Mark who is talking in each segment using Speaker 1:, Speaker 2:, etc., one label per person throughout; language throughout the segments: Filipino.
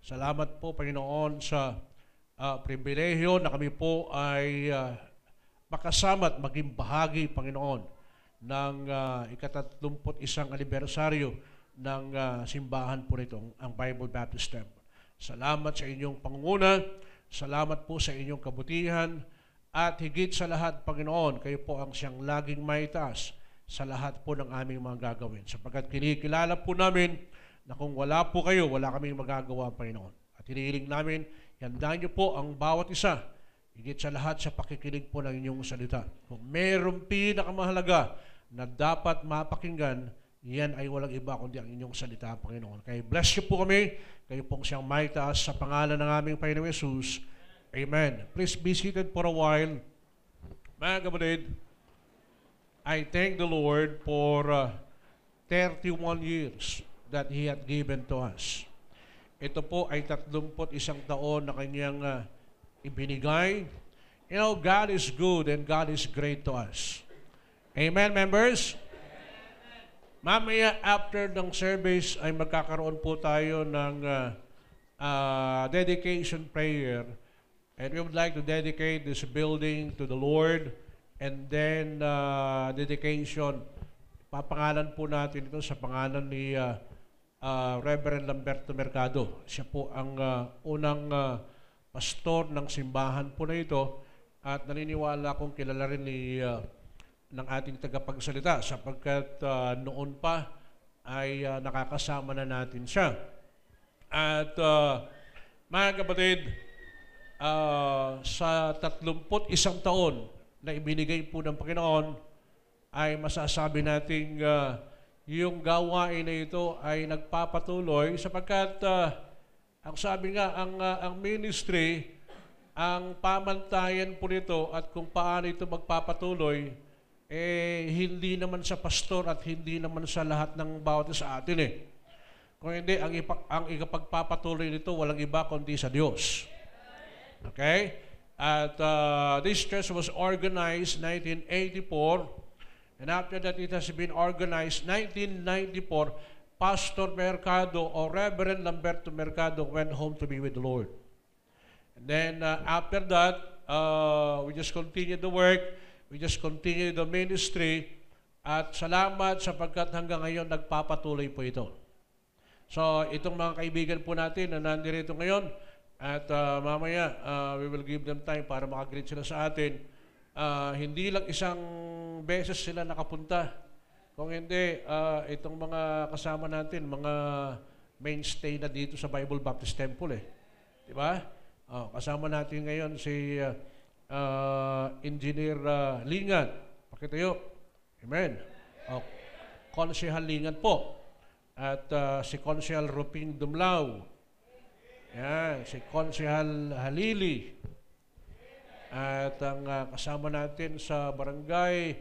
Speaker 1: Salamat po, Panginoon, sa pribilehyo na kami po ay makasama at maging bahagi, Panginoon, ng ika-31 anibersaryo ng simbahan po nito, ang Bible Baptist Temple. Salamat sa inyong pangunguna, salamat po sa inyong kabutihan, at higit sa lahat, Panginoon, kayo po ang siyang laging maitaas sa lahat po ng aming mga gagawin. Sapagkat kinikilala po namin na kung wala po kayo, wala kaming magagawa, Panginoon. At hinihiling namin, handaan niyo po ang bawat isa, higit sa lahat sa pakikinig po ng inyong salita. Kung mayroong pinakamahalaga na dapat mapakinggan, yan ay walang iba kundi ang inyong salita, Panginoon. Kaya bless you po kami, kayo pong siyang maitaas sa pangalan ng aming Panginoong Jesus. Amen. Please be seated for a while. Mga kapatid, I thank the Lord for 31 years that He had given to us. Ito po ay 31 taon na Kanyang ibinigay. You know, God is good and God is great to us. Amen, members? Mamaya after ng service ay magkakaroon po tayo ng dedication prayer. And we would like to dedicate this building to the Lord. And then dedication, papangalan po natin ito sa pangalan ni Reverend Lamberto Mercado. Siya po ang unang pastor ng simbahan po na ito. At naniniwala akong kilala rin ng ating tagapagsalita sapagkat noon pa ay nakakasama na natin siya. At mga kapatid, sa 31 taon na ibinigay po ng Panginoon, ay masasabi nating yung gawain na ito ay nagpapatuloy sapagkat ang sabi nga, ang ministry, ang pamantayan po nito at kung paano ito magpapatuloy, hindi naman sa pastor at hindi naman sa lahat ng bawat sa atin Kung hindi, ang ikapagpapatuloy nito walang iba kundi sa Diyos. Okay? At this church was organized 1984, and after that it has been organized 1994. Pastor Mercado or Reverend Lamberto Mercado went home to be with the Lord. And then after that, we just continued the work, we just continued the ministry, at salamat sapagkat hanggang ngayon nagpapatuloy po ito. So itong mga kaibigan po natin na nandito ngayon, at mamaya, we will give them time para makagreet sila sa atin. Hindi lang isang beses sila nakapunta. Kung hindi, itong mga kasama natin, mga mainstay na dito sa Bible Baptist Temple Di ba? Kasama natin ngayon si Engineer Lingan. Pakitayo. Amen. Konsehal Lingan po. At si Konsehal Ruping Dumlao. Yan, si Konsehal Halili. At ang kasama natin sa barangay,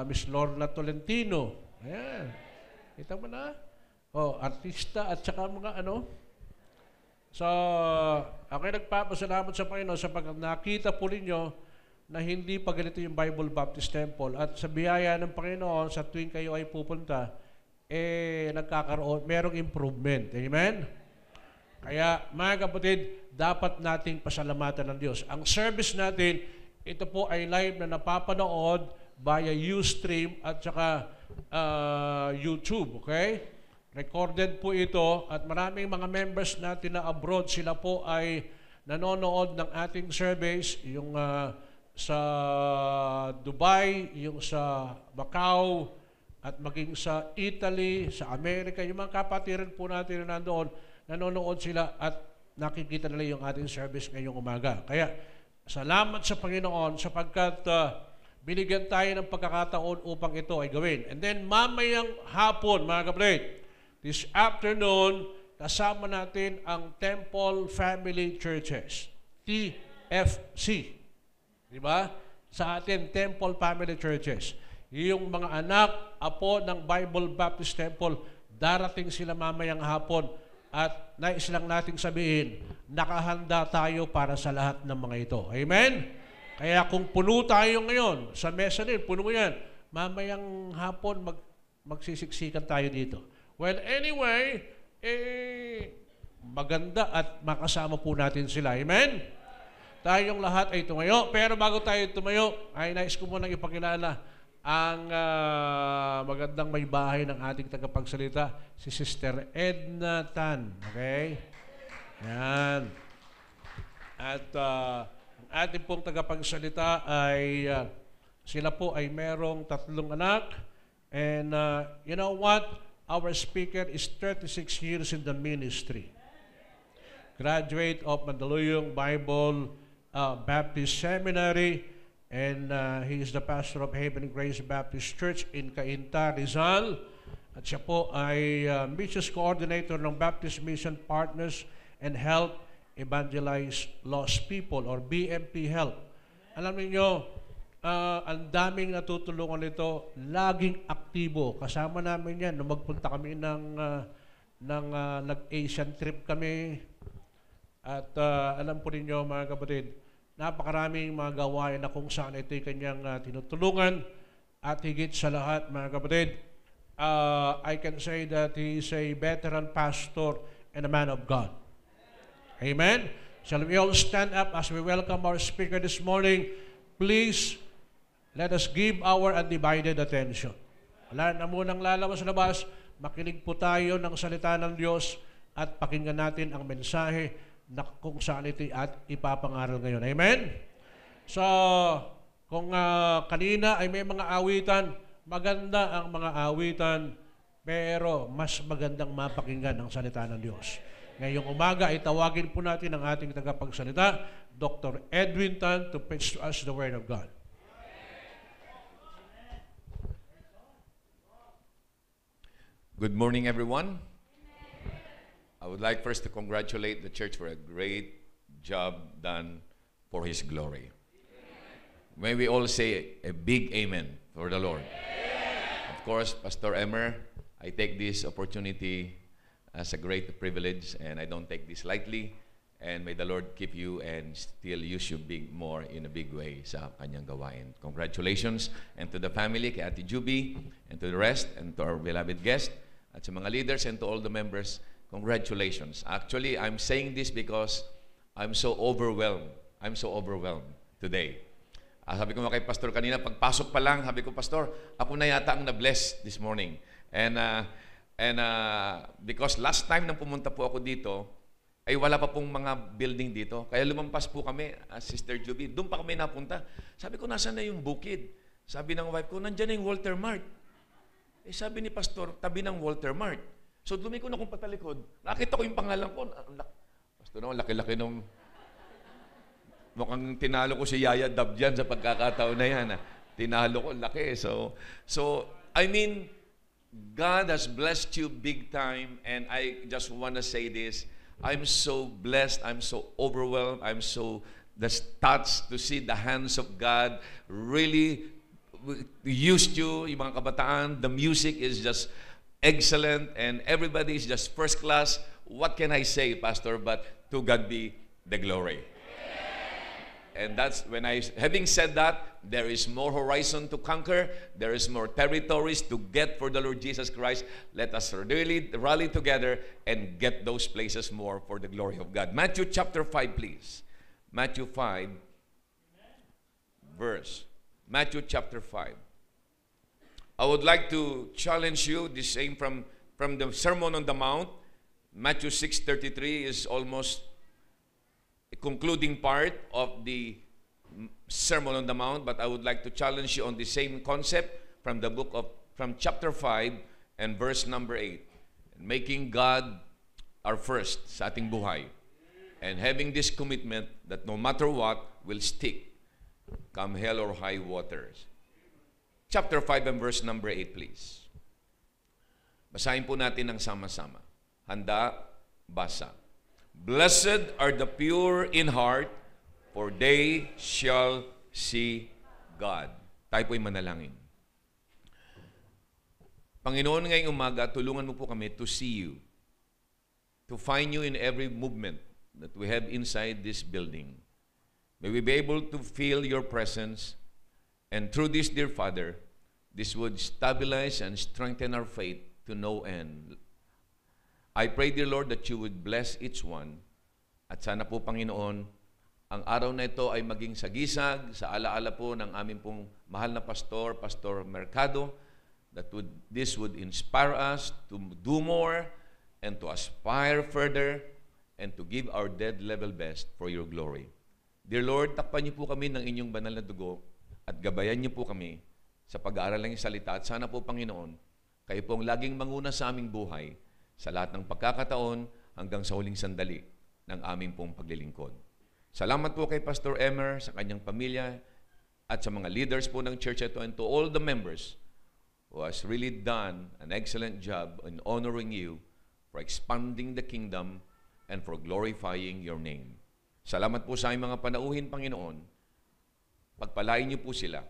Speaker 1: Miss Lorna Tolentino. Ayan. Kita mo na? Artista at saka mga So, ako'y nagpapasalamat sa Panginoon sapagkat nakita po ninyo na hindi pa ganito yung Bible Baptist Temple. At sa biyaya ng Panginoon, sa tuwing kayo ay pupunta, nagkakaroon, merong improvement. Amen? Kaya, mga kapatid, dapat nating pasalamatan ng Diyos. Ang service natin, ito po ay live na napapanood via Ustream at saka YouTube, okay? Recorded po ito at maraming mga members natin na abroad, sila po ay nanonood ng ating service, yung sa Dubai, yung sa Macau, at maging sa Italy, sa Amerika, yung mga kapatiran po natin na nandoon, nanonood sila at nakikita nila yung ating service ngayong umaga. Kaya, salamat sa Panginoon sapagkat binigyan tayo ng pagkakataon upang ito ay gawin. And then, mamayang hapon, mga kapatid, this afternoon, kasama natin ang Temple Family Churches, TFC. Di ba? Sa atin, Temple Family Churches. Yung mga anak, apo ng Bible Baptist Temple, darating sila mamayang hapon. At nais lang nating sabihin, nakahanda tayo para sa lahat ng mga ito. Amen? Kaya kung puno tayo ngayon, sa mesa din, puno yan, mamayang hapon magsisiksikan tayo dito. Well, anyway, maganda at makasama po natin sila. Amen? Tayong lahat ay tumayo. Pero bago tayo tumayo, ay nais ko munang ipakilala ang magandang may bahay ng ating tagapagsalita, si Sister Edna Tan. Okay? Yan. At ang ating pong tagapagsalita ay sila po ay merong 3 anak. And you know what? Our speaker is 36 years in the ministry. Graduate of Mandaluyong Bible Baptist Seminary, and he is the pastor of Haven Grace Baptist Church in Cainta, Rizal. At siya po ay missions coordinator ng Baptist Mission Partners and Help Evangelize Lost People, or BMP Help. Alam niyo, ang daming natutulungan nito, laging aktibo. Kasama namin yan. Nung magpunta kami nag-Asian trip kami. At alam po ninyo mga kapatid, napakaraming mga gawain na kung saan ito'y kanyang tinutulungan. At higit sa lahat mga kapatid, I can say that he is a veteran pastor and a man of God. Amen? Shall we all stand up as we welcome our speaker this morning? Please, let us give our undivided attention. Wala na munang lalabas sa labas, makinig po tayo ng salita ng Diyos at pakinggan natin ang mensahe na kung saan ito at ipapangaral ngayon. Amen? So, kung kanina ay may mga awitan, maganda ang mga awitan, pero mas magandang mapakinggan ang salita ng Diyos. Ngayong umaga ay tawagin po natin ang ating tagapagsalita, Dr. Edwin Tan, to preach to us the Word of God.
Speaker 2: Good morning, everyone. I would like first to congratulate the church for a great job done for His glory. May we all say a big amen for the Lord. Of course, Pastor Emmer, I take this opportunity as a great privilege, and I don't take this lightly. And may the Lord keep you and still use you more in a big way sa kanyang gawain. Congratulations, and to the family, kay Ate Juby, and to the rest, and to our beloved guest, at sa mga leaders, and to all the members, congratulations. Actually, I'm saying this because I'm so overwhelmed. I'm so overwhelmed today. Sabi ko kay Pastor kanina, pagpasok pa lang, sabi ko, Pastor, ako na yata ang na-bless this morning. And because last time nang pumunta po ako dito, ay wala pa pong mga building dito. Kaya lumampas po kami, Sister Juby, doon pa kami napunta. Sabi ko, nasaan na yung bukid? Sabi ng wife ko, nandyan na yung Walter Mart. Eh sabi ni Pastor, tabi ng Walter Mart. So dumiko na akong patalikod. Nakita ko yung pangalan ko. Pastor, no, laki-laki nung... Mukhang tinalo ko si Yaya Dab dyan sa pagkakataon na yan. Tinalo ko, laki. So, I mean, God has blessed you big time, and I just want to say this. I'm so blessed. I'm so overwhelmed. I'm so touched to see the hands of God really used you, yung mga kabataan. The music is just excellent, and everybody is just first class. What can I say, Pastor, but to God be the glory. And that's when having said that, there is more horizon to conquer. There is more territories to get for the Lord Jesus Christ. Let us really rally together and get those places more for the glory of God. Matthew chapter 5, please. Matthew 5, verse. Matthew chapter 5. I would like to challenge you, the same from the Sermon on the Mount. Matthew 6:33 is almost a concluding part of the Sermon on the Mount, but I would like to challenge you on the same concept from chapter 5 and verse number 8. Making God our first sa ating buhay. And having this commitment that no matter what, will stick, come hell or high waters. Chapter 5 and verse number 8, please. Basahin po natin ng sama-sama. Handa, basa. Blessed are the pure in heart, for they shall see God. Tayo po'y manalangin. Panginoon, ngayong umaga, tulungan mo po kami to see you, to find you in every movement that we have inside this building. May we be able to feel your presence, and through this, dear Father, this would stabilize and strengthen our faith to no end. I pray, dear Lord, that you would bless each one. At sana po, Panginoon, ang araw na ito ay maging sagisag sa alaala po ng aming pong mahal na pastor, Pastor Mercado, that this would inspire us to do more and to aspire further and to give our dead level best for your glory. Dear Lord, takpan niyo po kami ng inyong banal na dugo at gabayan niyo po kami sa pag-aaral ng salita. At sana po, Panginoon, kayo pong laging manguna sa aming buhay sa lahat ng pagkakataon hanggang sa huling sandali ng aming pong paglilingkod. Salamat po kay Pastor Emer, sa kanyang pamilya, at sa mga leaders po ng church ito, and to all the members who has really done an excellent job in honoring you for expanding the kingdom and for glorifying your name. Salamat po sa aming mga panauhin, Panginoon. Pagpalain niyo po sila.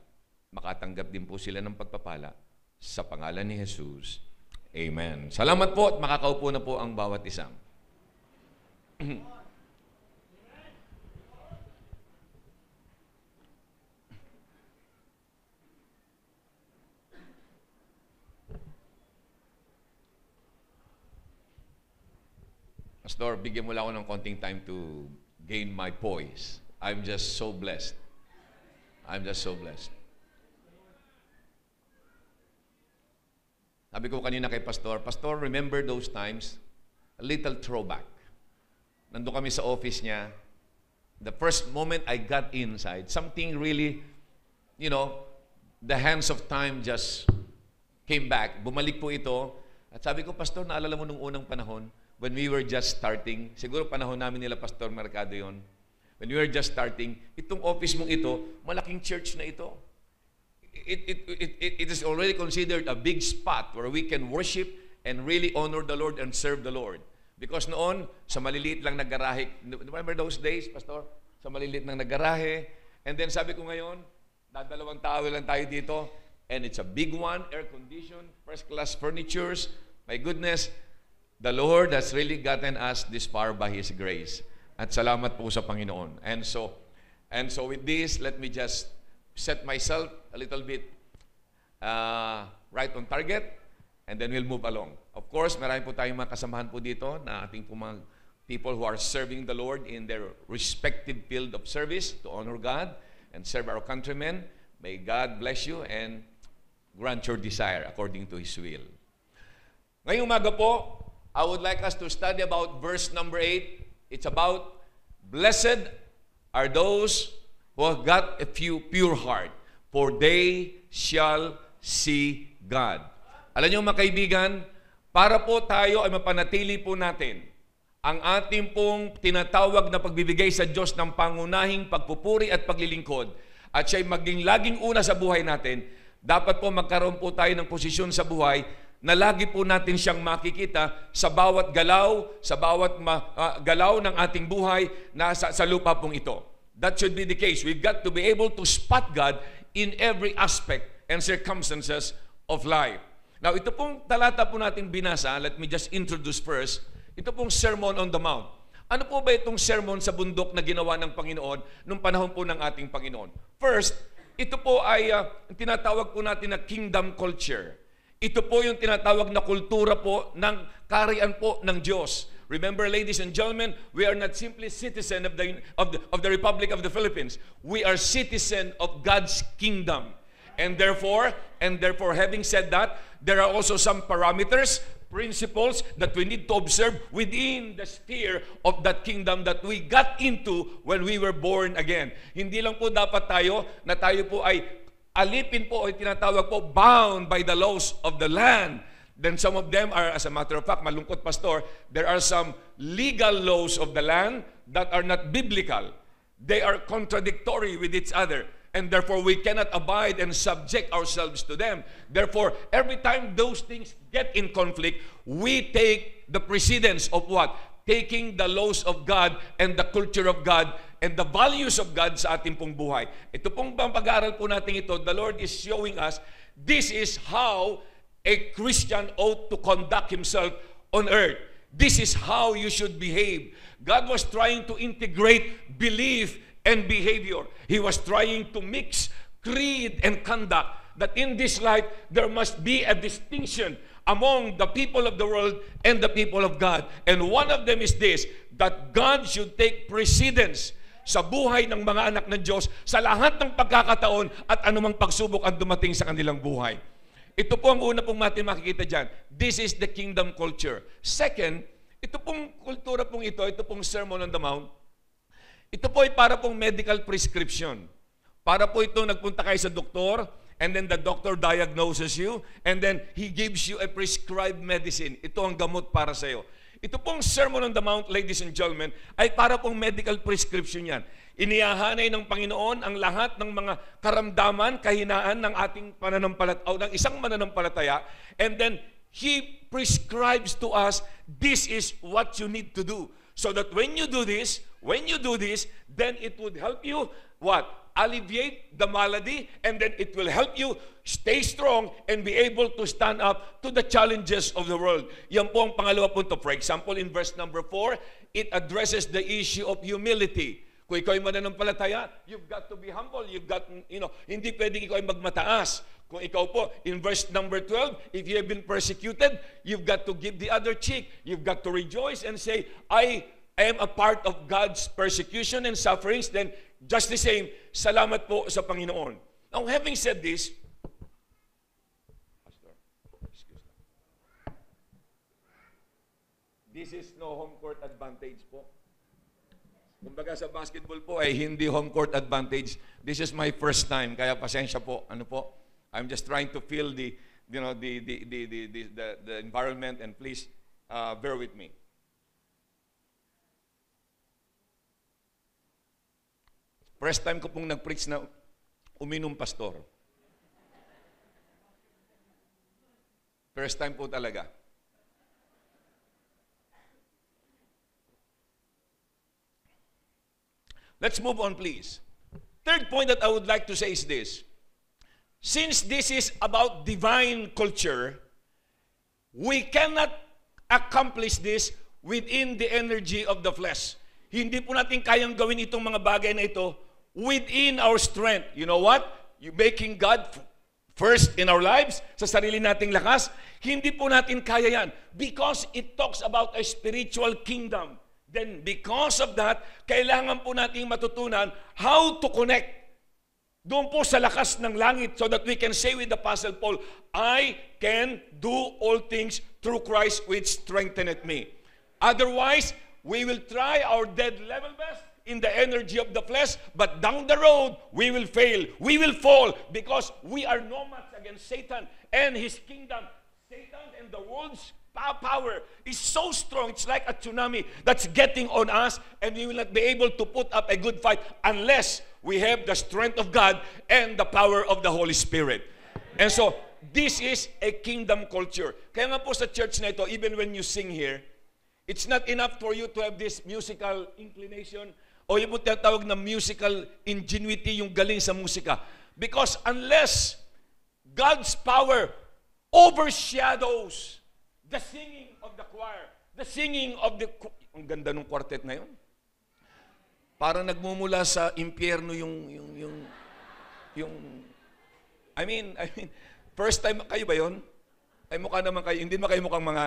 Speaker 2: Makatanggap din po sila ng pagpapala sa pangalan ni Jesus. Amen. Salamat po at makakaupo na po ang bawat isang. Pastor, bigyan mo lang ako ng konting time to gain my poise. I'm just so blessed. I'm just so blessed. Sabi ko kanina kay Pastor, Pastor, remember those times? A little throwback. Nandun kami sa office niya. The first moment I got inside, something really, the hands of time just came back. Bumalik po ito. At sabi ko, Pastor, naalala mo nung unang panahon, when we were just starting, siguro panahon namin nila Pastor Mercado yon. When we were just starting, itong office mong ito, malaking church na ito. It is already considered a big spot where we can worship and really honor the Lord and serve the Lord. Because noon, sa maliliit lang na garahe, remember those days, Pastor? Sa maliliit lang na garahe. And then sabi ko ngayon, dadalawang tao lang tayo dito, and it's a big one, air-conditioned, first-class furnitures. My goodness, the Lord has really gotten us this far by His grace. At salamat po sa Panginoon. And so with this, let me just set myself a little bit right on target, and then we'll move along. Of course, marami po tayong mga kasamahan po dito na ating po mga people who are serving the Lord in their respective field of service to honor God and serve our countrymen. May God bless you and grant your desire according to His will. Ngayong umaga po, I would like us to study about verse number 8. It's about, blessed are those who have got a pure heart, for they shall see God. Alam niyo mga kaibigan, para po tayo ay mapanatili po natin ang ating pong tinatawag na pagbibigay sa Diyos ng pangunahing pagpupuri at paglilingkod, at siya'y maging laging una sa buhay natin, dapat po magkaroon po tayo ng posisyon sa buhay na lagi po natin siyang makikita sa bawat galaw, sa bawat galaw ng ating buhay na sa lupa pong ito. That should be the case. We've got to be able to spot God in every aspect and circumstances of life. Now, ito pong talata po natin binasa, let me just introduce first, ito pong Sermon on the Mount. Ano po ba itong sermon sa bundok na ginawa ng Panginoon nung panahon po ng ating Panginoon? First, ito po ay tinatawag po natin na kingdom culture. Ito po yung tinatawag na kultura po ng kaharian po ng Diyos. Remember, ladies and gentlemen, we are not simply citizen of the Republic of the Philippines. We are citizen of God's kingdom. And therefore, having said that, there are also some parameters, principles that we need to observe within the sphere of that kingdom that we got into when we were born again. Hindi lang po dapat tayo po ay alipin po ay tinatawag po bound by the laws of the land. Then some of them are, as a matter of fact, malungkot Pastor, there are some legal laws of the land that are not biblical. They are contradictory with each other. And therefore, we cannot abide and subject ourselves to them. Therefore, every time those things get in conflict, we take the precedence of what? Taking the laws of God and the culture of God and the values of God sa ating pong buhay. Ito pong pag-aaral po natin ito, the Lord is showing us, this is how a Christian ought to conduct himself on earth. This is how you should behave. God was trying to integrate belief and behavior. He was trying to mix creed and conduct. That in this life, there must be a distinction, among the people of the world and the people of God. And one of them is this, that God should take precedence sa buhay ng mga anak ng Diyos sa lahat ng pagkakataon at anumang pagsubok ang dumating sa kanilang buhay. Ito po ang una pong natin makikita dyan. This is the kingdom culture. Second, ito pong kultura pong ito pong Sermon on the Mount, ito po ay para pong medical prescription. Para po ito nagpunta kayo sa doktor, and then the doctor diagnoses you, and then he gives you a prescribed medicine. Ito ang gamot para sa iyo. Ito pong Sermon on the Mount, ladies and gentlemen, ay para pong medical prescription yan. Inihahanay ng Panginoon ang lahat ng mga karamdaman, kahinaan ng ating pananampalataya, ng isang mananampalataya, and then He prescribes to us, this is what you need to do. So that when you do this, then it would help you, what? Alleviate the malady, and then it will help you stay strong and be able to stand up to the challenges of the world. Yan po ang pangalawa punto. For example, in verse number 4, it addresses the issue of humility. Kung ikaw ay mananampalataya, you've got to be humble. You've got, hindi pwedeng ikaw ay magmataas. Kung ikaw po, in verse number 12, if you have been persecuted, you've got to give the other cheek. You've got to rejoice and say, I am a part of God's persecution and sufferings. Then, just the same, salamat po sa Panginoon. Now, having said this, Pastor, excuse me. This is no home court advantage po. Kumbaga sa basketball po ay hindi home court advantage. This is my first time, kaya pasensya po. Ano po? I'm just trying to feel the environment, and please bear with me. First time ko pong nag-preach na uminom, pastor. First time po talaga. Let's move on, please. Third point that I would like to say is this. Since this is about divine culture, we cannot accomplish this within the energy of the flesh. Hindi po natin kayang gawin itong mga bagay na ito within our strength. You know what? You making God first in our lives, sa sarili nating lakas, hindi po natin kaya yan. Because it talks about a spiritual kingdom. Then because of that, kailangan po nating matutunan how to connect doon po sa lakas ng langit so that we can say with the Apostle Paul, I can do all things through Christ which strengtheneth me. Otherwise, we will try our dead level best in the energy of the flesh, but down the road, we will fail. We will fall because we are no match against Satan and his kingdom. Satan and the world's power is so strong. It's like a tsunami that's getting on us, and we will not be able to put up a good fight unless we have the strength of God and the power of the Holy Spirit. And so, this is a kingdom culture. Kaya nga po sa church na ito, even when you sing here, it's not enough for you to have this musical inclination o yung tinatawag na musical ingenuity, yung galing sa musika. Because unless God's power overshadows the singing of the choir, the singing of the... Ang ganda ng quartet na yun. Parang nagmumula sa impyerno yung I mean, first time kayo ba yun? Ay mukha naman kayo, hindi naman kayo mukhang mga,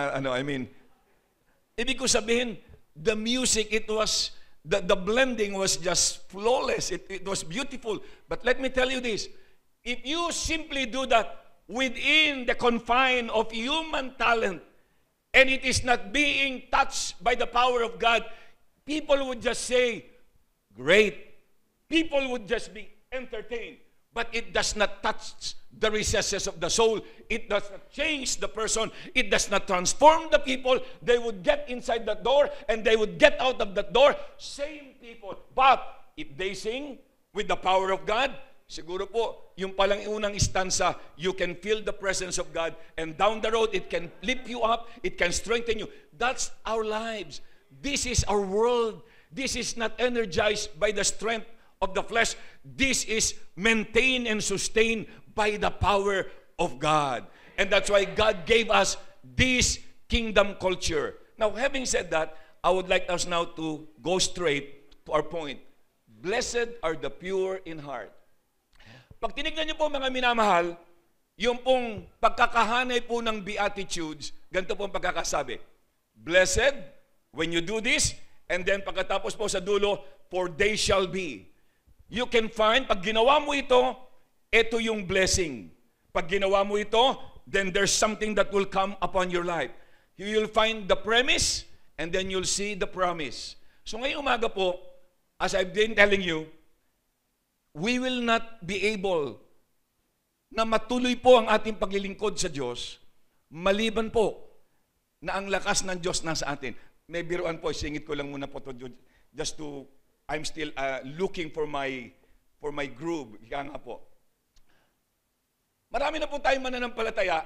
Speaker 2: ibig ko sabihin, the music, it was, the blending was just flawless. It was beautiful. But let me tell you this, if you simply do that within the confine of human talent, and it is not being touched by the power of God, people would just say, great. People would just be entertained. But it does not touch the recesses of the soul. It does not change the person. It does not transform the people. They would get inside that door and they would get out of that door. Same people. But if they sing with the power of God, siguro po, yung palang unang stanza, you can feel the presence of God, and down the road, it can lift you up, it can strengthen you. That's our lives. This is our world. This is not energized by the strength of the flesh. This is maintained and sustained by the power of God. And that's why God gave us this kingdom culture. Now, having said that, I would like us now to go straight to our point. Blessed are the pure in heart. Pag tinignan niyo po mga minamahal, Yung pong pagkakahanay po ng Beatitudes, ganito pong pagkakasabi. Blessed when you do this, and then pagkatapos po sa dulo, for they shall be. You can find, pag ginawa mo ito, ito yung blessing. Pag ginawa mo ito, then there's something that will come upon your life. You will find the premise, and then you'll see the promise. So ngayong umaga po, as I've been telling you, we will not be able na matuloy po ang ating paglilingkod sa Diyos, maliban po na ang lakas ng Diyos nasa atin. May biruan po, singit ko lang muna po to, just to, I'm still looking for my groove. Ika nga po. Marami na po tayong mananampalataya,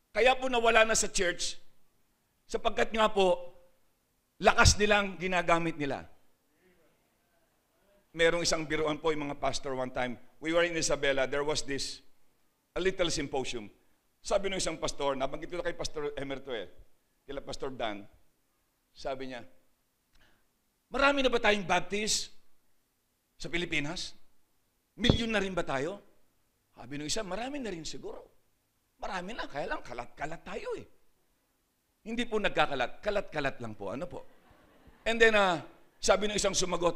Speaker 2: kaya po nawala na sa church, sapagkat nga po, lakas nilang ginagamit nila. Merong isang biruan po yung mga pastor one time. We were in Isabela, there was this a little symposium. Sabi ng isang pastor, nabanggit ko na kay Pastor Emerto kila Pastor Dan, sabi niya, marami na ba tayong Baptist sa Pilipinas? Milyon na rin ba tayo? Sabi ng isa, marami na rin siguro. Marami na, kaya lang kalat-kalat tayo Hindi po nagkakalat, kalat-kalat lang po. Ano po? And then, sabi ng isang sumagot,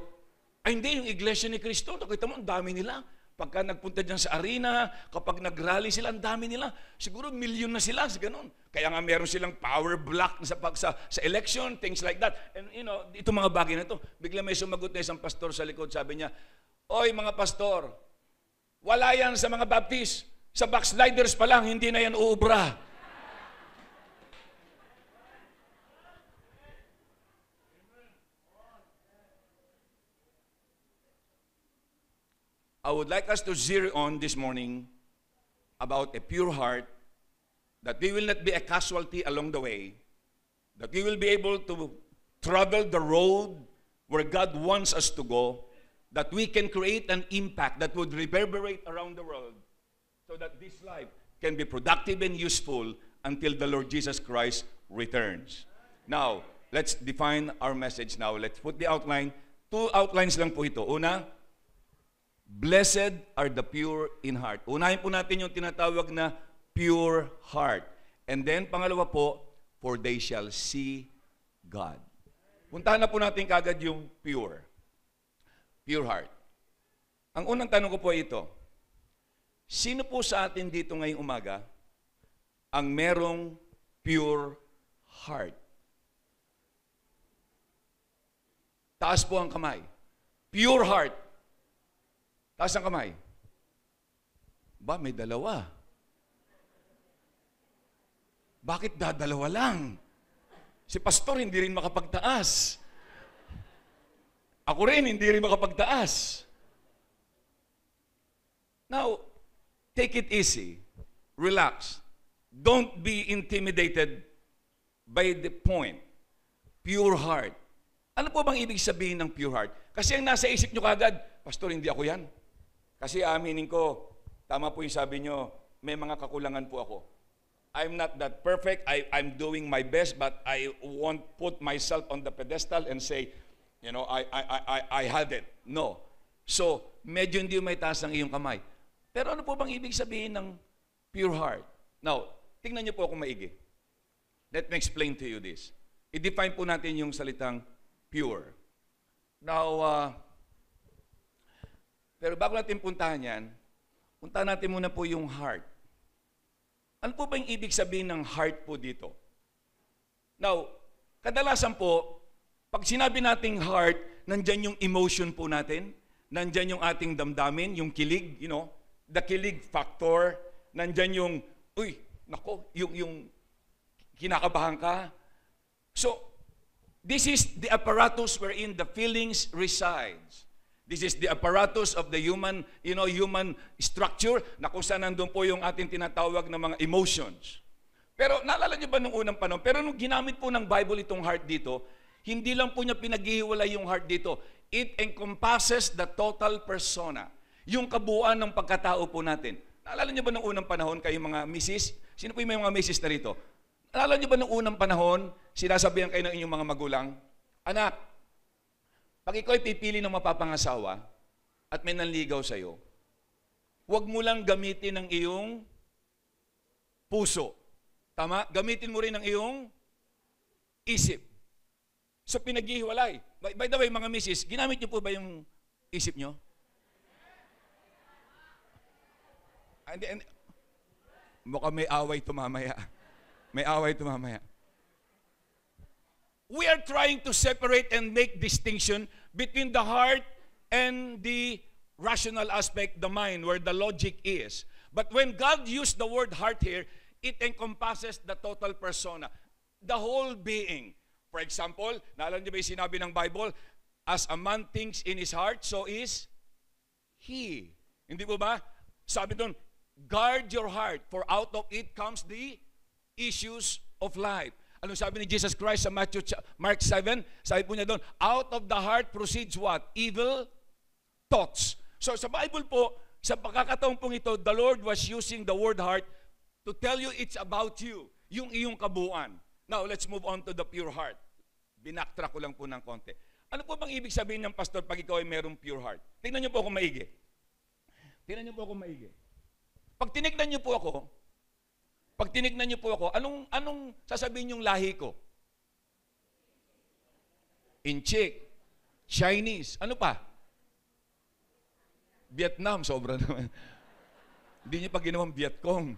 Speaker 2: ay hindi, yung Iglesia ni Cristo, nakita mo, ang dami nila. Pagka nagpunta dyan sa arena, kapag nag-rally sila, ang dami nila. Siguro milyon na sila, ganun. Kaya nga meron silang power block sa election, things like that. And itong mga bagay na ito, bigla may sumagot na isang pastor sa likod, sabi niya, oy mga pastor, wala yan sa mga Baptist. Sa backsliders pa lang, hindi na yan uubra. I would like us to zero on this morning about a pure heart, that we will not be a casualty along the way, that we will be able to travel the road where God wants us to go, that we can create an impact that would reverberate around the world, so that this life can be productive and useful until the Lord Jesus Christ returns. Now, let's define our message now. Let's put the outline. 2 outlines lang po ito. Una, blessed are the pure in heart. Unahin po natin yung tinatawag na pure heart. And then, pangalawa po, for they shall see God. Puntahan na po natin kagad yung pure. Pure heart. Ang unang tanong ko po ay ito. Sino po sa atin dito ngayong umaga ang merong pure heart? Taas po ang kamay. Pure heart. Taas ang kamay. Ba, may dalawa. Bakit dadalawa lang? Si pastor hindi rin makapagtaas. Ako rin hindi rin makapagtaas. Now, take it easy. Relax. Don't be intimidated by the point. Pure heart. Ano po bang ibig sabihin ng pure heart? Kasi ang nasa isip nyo kagad, pastor, hindi ako yan. Kasi aminin ko, tama po yung sabi nyo, may mga kakulangan po ako. I'm not that perfect. I'm doing my best, but I won't put myself on the pedestal and say, I had it. No. So, medyo hindi may taas ang iyong kamay. Pero ano po bang ibig sabihin ng pure heart? Now, tingnan niyo po kung maigi. Let me explain to you this. I-define po natin yung salitang pure. Now, pero bago natin puntahan yan, puntahan natin muna po yung heart. Ano po ba yung ibig sabihin ng heart po dito? Now, kadalasan po, pag sinabi nating heart, nandyan yung emotion po natin, nandyan yung ating damdamin, yung kilig, the kilig factor, nandyan yung, yung kinakabahan ka. So, this is the apparatus wherein the feelings resides. This is the apparatus of the human structure na kung saan nandun po yung ating tinatawag na mga emotions. Pero naalala niyo ba nung unang panahon? Pero nung ginamit po ng Bible itong heart dito, hindi lang po niya pinaghihiwalay yung heart dito. It encompasses the total persona. Yung kabuuan ng pagkatao po natin. Naalala niyo ba nung unang panahon kayo mga misis? Sino po yung mga misis na rito? Naalala niyo ba nung unang panahon, sinasabihan kayo ng inyong mga magulang, anak, pag ikaw ay pipili ng mapapangasawa at may nanligaw sa'yo, huwag mo lang gamitin ang iyong
Speaker 3: puso. Tama? Gamitin mo rin ang iyong isip. So pinaghihiwalay. By the way, mga misis, ginamit niyo po ba yung isip niyo? And, mukhang may away tumamaya. May away tumamaya. We are trying to separate and make distinction between the heart and the rational aspect, the mind, where the logic is. But when God used the word heart here, it encompasses the total persona, the whole being. For example, naalala niyo ba yung sinabi ng Bible? As a man thinks in his heart, so is he. Hindi po ba? Sabi doon, guard your heart, for out of it comes the issues of life. Anong sabi ni Jesus Christ sa Mark 7? Sabi po niya doon, out of the heart proceeds what? Evil thoughts. So sa Bible po, sa pagkakataon pong ito, the Lord was using the word heart to tell you it's about you, yung iyong kabuuan. Now, let's move on to the pure heart. Binaktrack ko lang po ng konti. Ano po bang ibig sabihin ng pastor pag ikaw ay merong pure heart? Tingnan niyo po ako maigi. Tingnan niyo po ako maigi. Pag tinignan niyo po ako, anong sasabihin yung lahi ko? Inchik, Chinese, ano pa? Vietnam, sobra naman. Hindi niyo pa ginawang Vietcong.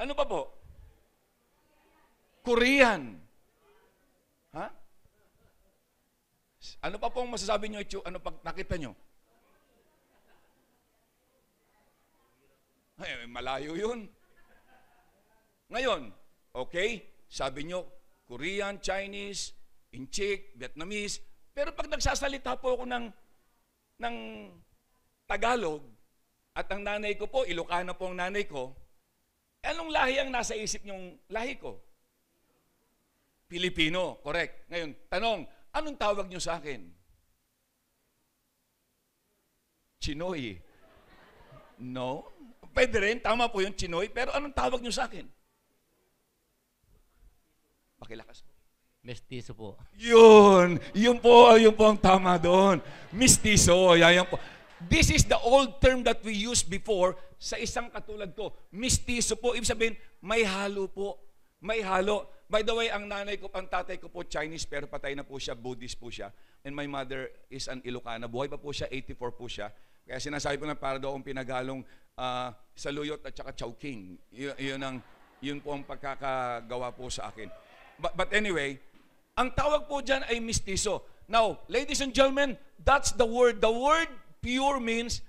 Speaker 3: Ano pa po? Korean. Ha? Ano pa pong masasabi niyo? Ano pag nakita niyo? Ay, malayo yun. Ngayon, okay, sabi nyo, Korean, Chinese, Inchik, Vietnamese, pero pag nagsasalita po ako ng Tagalog, at ang nanay ko po, Ilocano po ang nanay ko, anong lahi ang nasa isip nyong lahi ko? Pilipino, correct. Ngayon, tanong, anong tawag nyo sa akin? Chinoy. No? Pwede rin, tama po yung Chinoy, pero anong tawag nyo sa akin? Pakilakas po.
Speaker 4: Mestizo po.
Speaker 3: Yun po ang tama doon. Mestizo, yan po. This is the old term that we used before sa isang katulad ko. Mestizo po, ibig sabihin, may halo po. May halo. By the way, ang nanay ko, ang tatay ko po, Chinese, pero patay na po siya, Buddhist po siya. And my mother is an Ilocana. Buhay pa po siya, 84 po siya. Kaya sinasabi ko na para daw akong pinagalong saluyot at saka chowking. Yun po ang pagkakagawa po sa akin. But anyway, ang tawag po dyan ay mestizo. Now, ladies and gentlemen, that's the word. The word pure means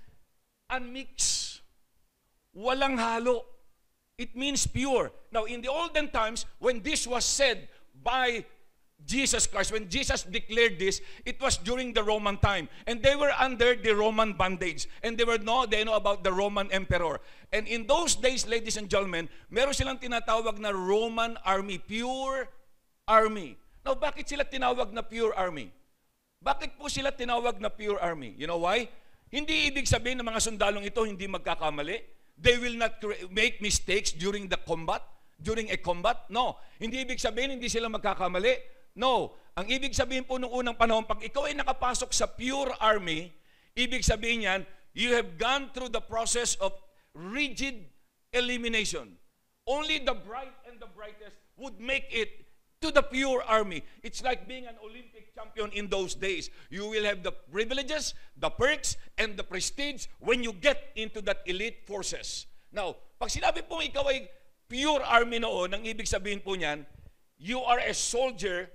Speaker 3: unmixed. Walang halo. It means pure. Now, in the olden times, when this was said by Jesus Christ, when Jesus declared this, it was during the Roman time. And they were under the Roman bondage. And they know about the Roman emperor. And in those days, ladies and gentlemen, meron silang tinatawag na Roman army, pure army. Now, bakit sila tinawag na pure army? Bakit po sila tinawag na pure army? You know why? Hindi ibig sabihin ng mga sundalong ito hindi magkakamali. They will not make mistakes during a combat. No. Hindi ibig sabihin hindi sila magkakamali. No. Ang ibig sabihin po nung unang panahon, pag ikaw ay nakapasok sa pure army, ibig sabihin yan, you have gone through the process of rigid elimination. Only the bright and the brightest would make it to the pure army. It's like being an Olympic champion in those days. You will have the privileges, the perks, and the prestige when you get into that elite forces. Now, pag sinabi pong ikaw ay pure army noon, ang ibig sabihin po niyan, you are a soldier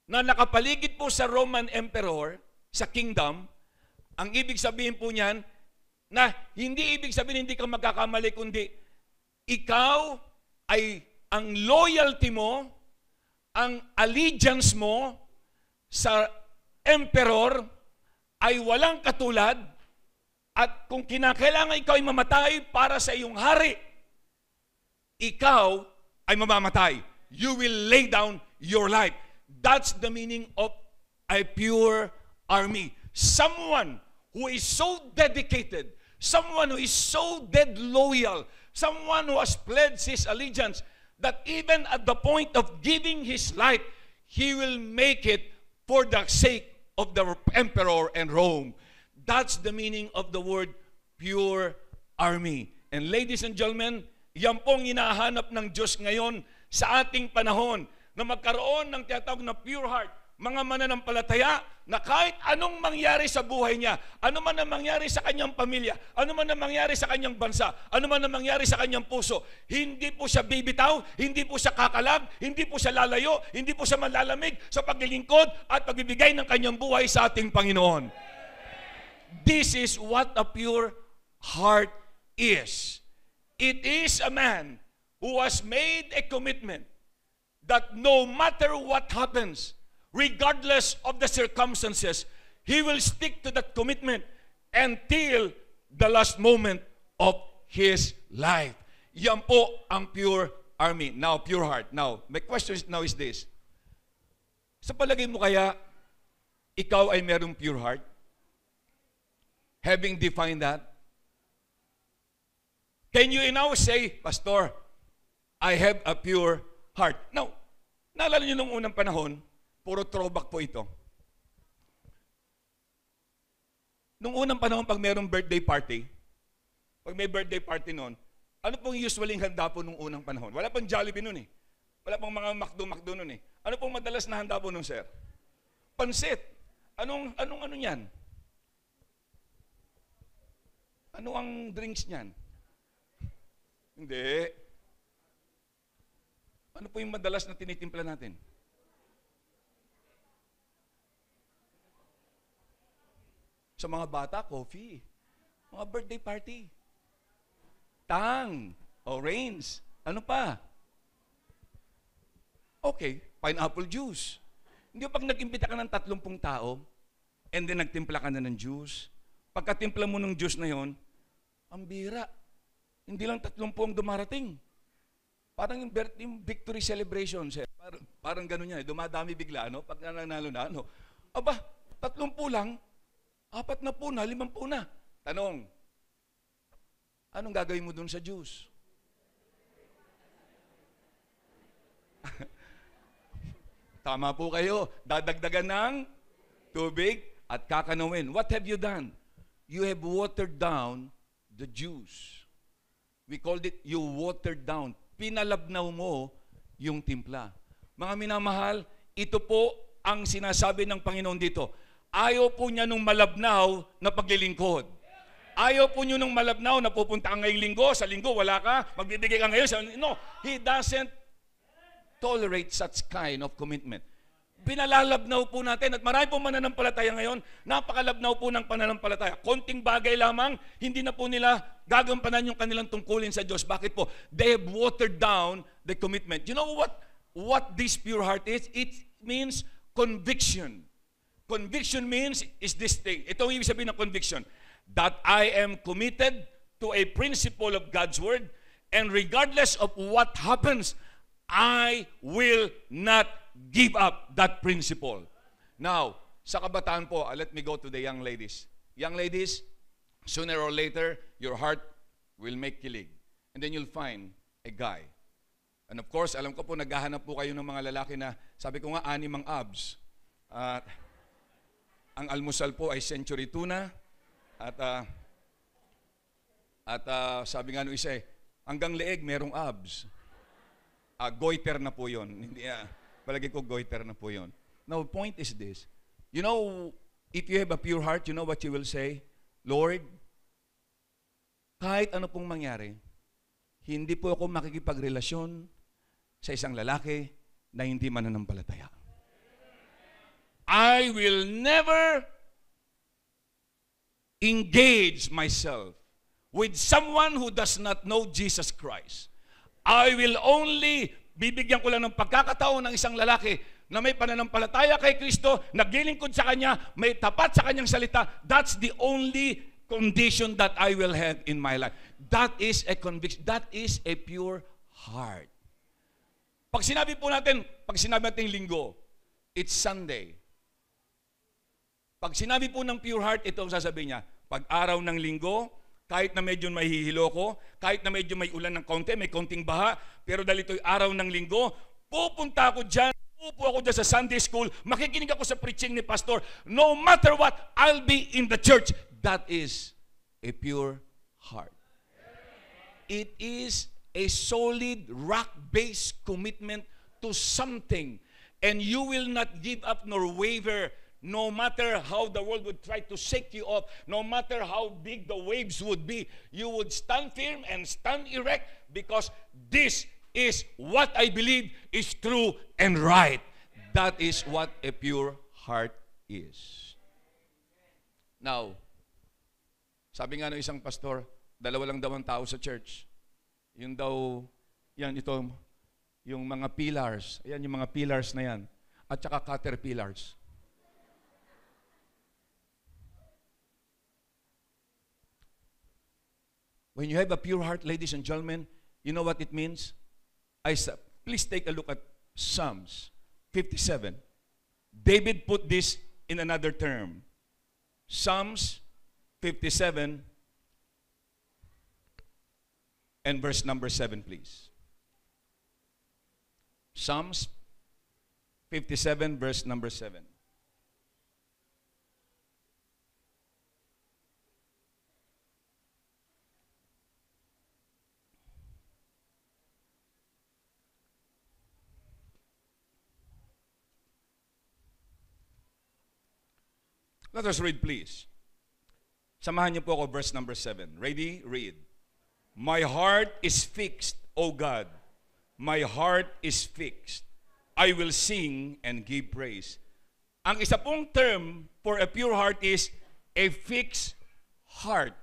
Speaker 3: na nakapaligid po sa Roman Emperor, sa kingdom. Ang ibig sabihin po niyan, na hindi ibig sabihin hindi ka magkakamali, kundi ikaw ay ang loyalty mo, ang allegiance mo sa emperor ay walang katulad, at kung kinakailangan ikaw ay mamatay para sa iyong hari, ikaw ay mamamatay. You will lay down your life. That's the meaning of a pure army. Someone who is so dedicated, someone who is so dead loyal, someone who has pledged his allegiance, that even at the point of giving his life, he will make it for the sake of the emperor and Rome. That's the meaning of the word pure army. And ladies and gentlemen, yan pong hinahanap ng Diyos ngayon sa ating panahon na magkaroon ng tinatawag na pure heart. Mga mananampalataya na kahit anong mangyari sa buhay niya, ano man ang mangyari sa kanyang pamilya, ano man ang mangyari sa kanyang bansa, ano man ang mangyari sa kanyang puso, hindi po siya bibitaw, hindi po siya kakalag, hindi po siya lalayo, hindi po siya malalamig sa paglilingkod at pagbibigay ng kanyang buhay sa ating Panginoon. This is what a pure heart is. It is a man who has made a commitment that no matter what happens, regardless of the circumstances, he will stick to that commitment until the last moment of his life. Yan po ang pure army. Now, pure heart. Now, my question now is this. Sa palagay mo kaya, ikaw ay merong pure heart? Having defined that, can you now say, Pastor, I have a pure heart? Now, naalala niyo nung unang panahon, puro throwback po ito. Nung unang panahon, pag mayroong birthday party, pag may birthday party noon, ano pong usually handa po nung unang panahon? Wala pang Jollibee noon eh. Wala pang mga McDo noon eh. Ano pong madalas na handa po noon, sir? Pansit. Anong ano niyan? Ano ang drinks niyan? Hindi. Ano po yung madalas na tinitimpla natin? Sa mga bata, coffee. Mga birthday party. Tang. Orange. Ano pa? Okay, pineapple juice. Hindi pag nag-imbita ka ng 30 tao, and then nagtimpla ka na ng juice, pagkatimpla mo ng juice na yon, ang bira. Hindi lang 30 ang dumarating. Parang yung victory celebration, sir. Parang gano'n yan. Dumadami bigla, no? Pag nanalo na, ano? Aba, 30 lang, 4 na po na, 5 po na. Tanong, anong gagawin mo dun sa juice? Tama po kayo. Dadagdagan ng tubig at kakanawin. What have you done? You have watered down the juice. We called it, you watered down. Pinalabnaw mo yung timpla. Mga minamahal, ito po ang sinasabi ng Panginoon dito. Ayaw po niya nung malabnaw na paglilingkod. Ayaw po niyo nung malabnaw na pupunta ka ngayong linggo, sa linggo wala ka, magbibigay ka ngayon. No, He doesn't tolerate such kind of commitment. Pinalalabnaw po natin at marami po mananampalataya ngayon, napakalabnaw po ng pananampalataya. Konting bagay lamang, hindi na po nila gagampanan yung kanilang tungkulin sa Diyos. Bakit po? They have watered down the commitment. You know what this pure heart is? It means conviction. Conviction means is this thing. Ito ang ibig sabihin ng conviction. That I am committed to a principle of God's Word, and regardless of what happens, I will not give up that principle. Now, sa kabataan po, let me go to the young ladies. Young ladies, sooner or later, your heart will make kilig. And then you'll find a guy. And of course, alam ko po, naghahanap po kayo ng mga lalaki na, sabi ko nga, 6 ang abs. Ang almusal po ay century tuna. At sabi nga nung isa hanggang leeg merong abs. Goiter na po yun. Hindi, palagi ko goiter na po yun. Now, point is this. You know, if you have a pure heart, you know what you will say? Lord, kahit ano pong mangyari, hindi po ako makikipagrelasyon sa isang lalaki na hindi mananampalataya. I will never engage myself with someone who does not know Jesus Christ. I will only, bibigyan ko lang ng pagkakataon ng isang lalaki na may pananampalataya kay Kristo, naglilingkod sa Kanya, may tapat sa Kanyang salita. That's the only condition that I will have in my life. That is a conviction. That is a pure heart. Pag sinabi natin linggo, it's Sunday. Pag sinabi po ng pure heart, ito ang sasabihin niya, pag araw ng linggo, kahit na medyo mahihilo ko, kahit na medyo may ulan ng konti, may konting baha, pero dahil ito'y araw ng linggo, pupunta ako dyan, upo ako dyan sa Sunday school, makikinig ako sa preaching ni Pastor, no matter what, I'll be in the church. That is a pure heart. it is a solid, rock-based commitment to something. And you will not give up nor waver, no matter how the world would try to shake you off, no matter how big the waves would be. You would stand firm and stand erect because this is what I believe is true and right. That is what a pure heart is. Now, sabi nga ng isang pastor, 2 lang daw ang tao sa church. Yun daw, yan ito, yung mga pillars. Ayan yung mga pillars na yan. At saka caterpillars. When you have a pure heart, ladies and gentlemen, you know what it means? Please take a look at Psalms 57. David put this in another term. Psalms 57 and verse number 7, please. Psalms 57, verse number 7. Let us read, please. Samahan niyo po ako, verse number 7. Ready? Read. My heart is fixed, O God. My heart is fixed. I will sing and give praise. Ang isa pong term for a pure heart is a fixed heart.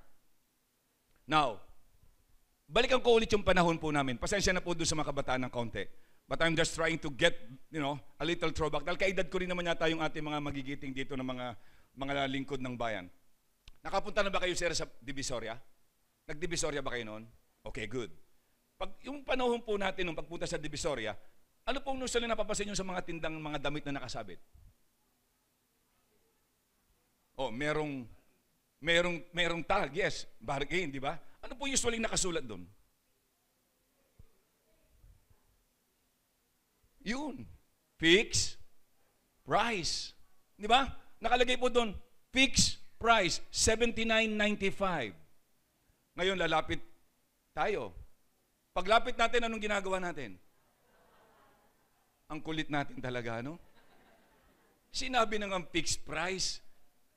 Speaker 3: Now, balikan ko ulit yung panahon po namin. Pasensya na po doon sa mga kabataan ng kaunti. But I'm just trying to get, a little throwback. Dahil kaedad ko rin naman yata yung ating mga magigiting dito ng mga lingkod ng bayan. Nakapunta na ba kayo, sir, sa Divisoria? Nag-Divisoria ba kayo noon? Okay, good. Pag yung panahon po natin nung pagpunta sa Divisoria, ano pong usually napapansin nyo sa mga tindang mga damit na nakasabit? Oh, merong tag, yes, bargain, di ba? Ano po usually nakasulat doon? Yun. Fix price. Di ba? Nakalagay po doon, fixed price, $79.95. Ngayon, lalapit tayo. Paglapit natin, anong ginagawa natin? Ang kulit natin talaga, no? Sinabi na nga fixed price.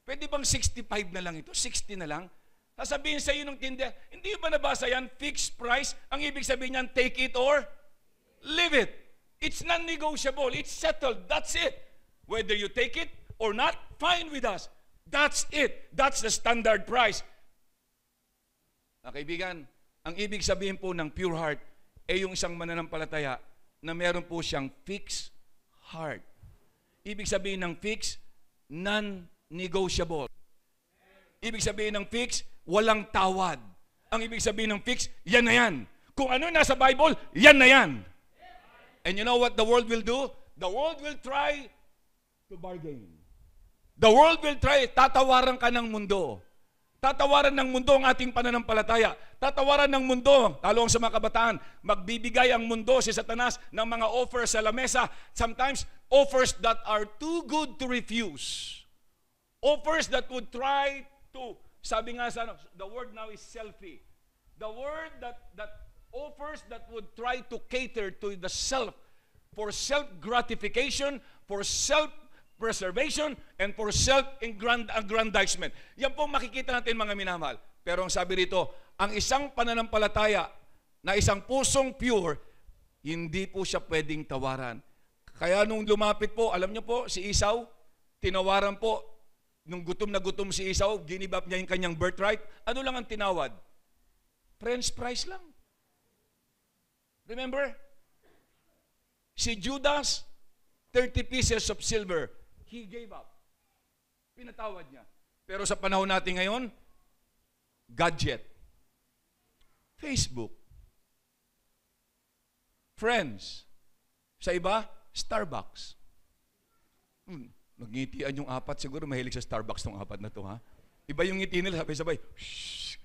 Speaker 3: Pwede bang 65 na lang ito? 60 na lang? Sasabihin sa iyo ng tindahan, hindi ba nabasa yan? Fixed price? Ang ibig sabihin niyan, take it or leave it. It's non-negotiable. It's settled. That's it. Whether you take it or not, fine with us. That's it. That's the standard price. Kaibigan, ang ibig sabihin po ng pure heart ay yung isang mananampalataya na meron po siyang fixed heart. Ibig sabihin ng fixed, non-negotiable. Ibig sabihin ng fixed, walang tawad. Ang ibig sabihin ng fixed, yan na yan. Kung ano nasa Bible, yan na yan. And you know what the world will do? The world will try to bargain. The world will try, tatawaran ka ng mundo. Tatawaran ng mundo ang ating pananampalataya. Tatawaran ng mundo, talo sa mga kabataan, magbibigay ang mundo si Satanas ng mga offers sa lamesa. Sometimes, offers that are too good to refuse. Offers that would try to, sabi nga sa, the word now is selfie. The word that offers that would try to cater to the self, for self-gratification, for self-preservation, and for self-aggrandizement. Yan po makikita natin mga minamahal. Pero ang sabi rito, ang isang pananampalataya na isang pusong pure, hindi po siya pwedeng tawaran. Kaya nung lumapit po, alam niyo po, si Esau, tinawaran po, nung gutom na gutom si Esau, ginibap niya yung kanyang birthright. Ano lang ang tinawad? French fries lang. Remember? Si Judas, 30 pieces of silver, he gave up. Pinatawad niya. Pero sa panahon natin ngayon, gadget, Facebook, friends, sa iba, Starbucks. Nagngitian yung apat, siguro mahilig sa Starbucks tong apat na to, ha? Iba yung ngiti nila, sabay-sabay, shh.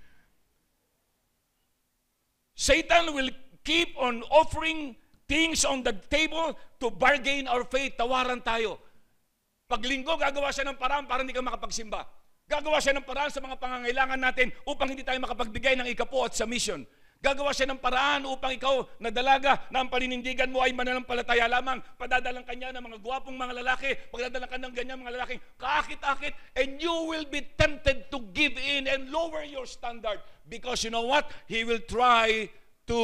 Speaker 3: Satan will keep on offering things on the table to bargain our faith. Tawaran tayo. Pag linggo, gagawa siya ng paraan para hindi ka makapagsimba. Gagawa siya ng paraan sa mga pangangailangan natin upang hindi tayo makapagbigay ng ikapo at sa mission. Gagawa siya ng paraan upang ikaw na dalaga na ang paninindigan mo ay mananampalataya lamang. Padadalang kanya ng mga gwapong mga lalaki, pagdadalang ka ng ganyan mga lalaking kaakit-akit, and you will be tempted to give in and lower your standard. Because you know what? He will try to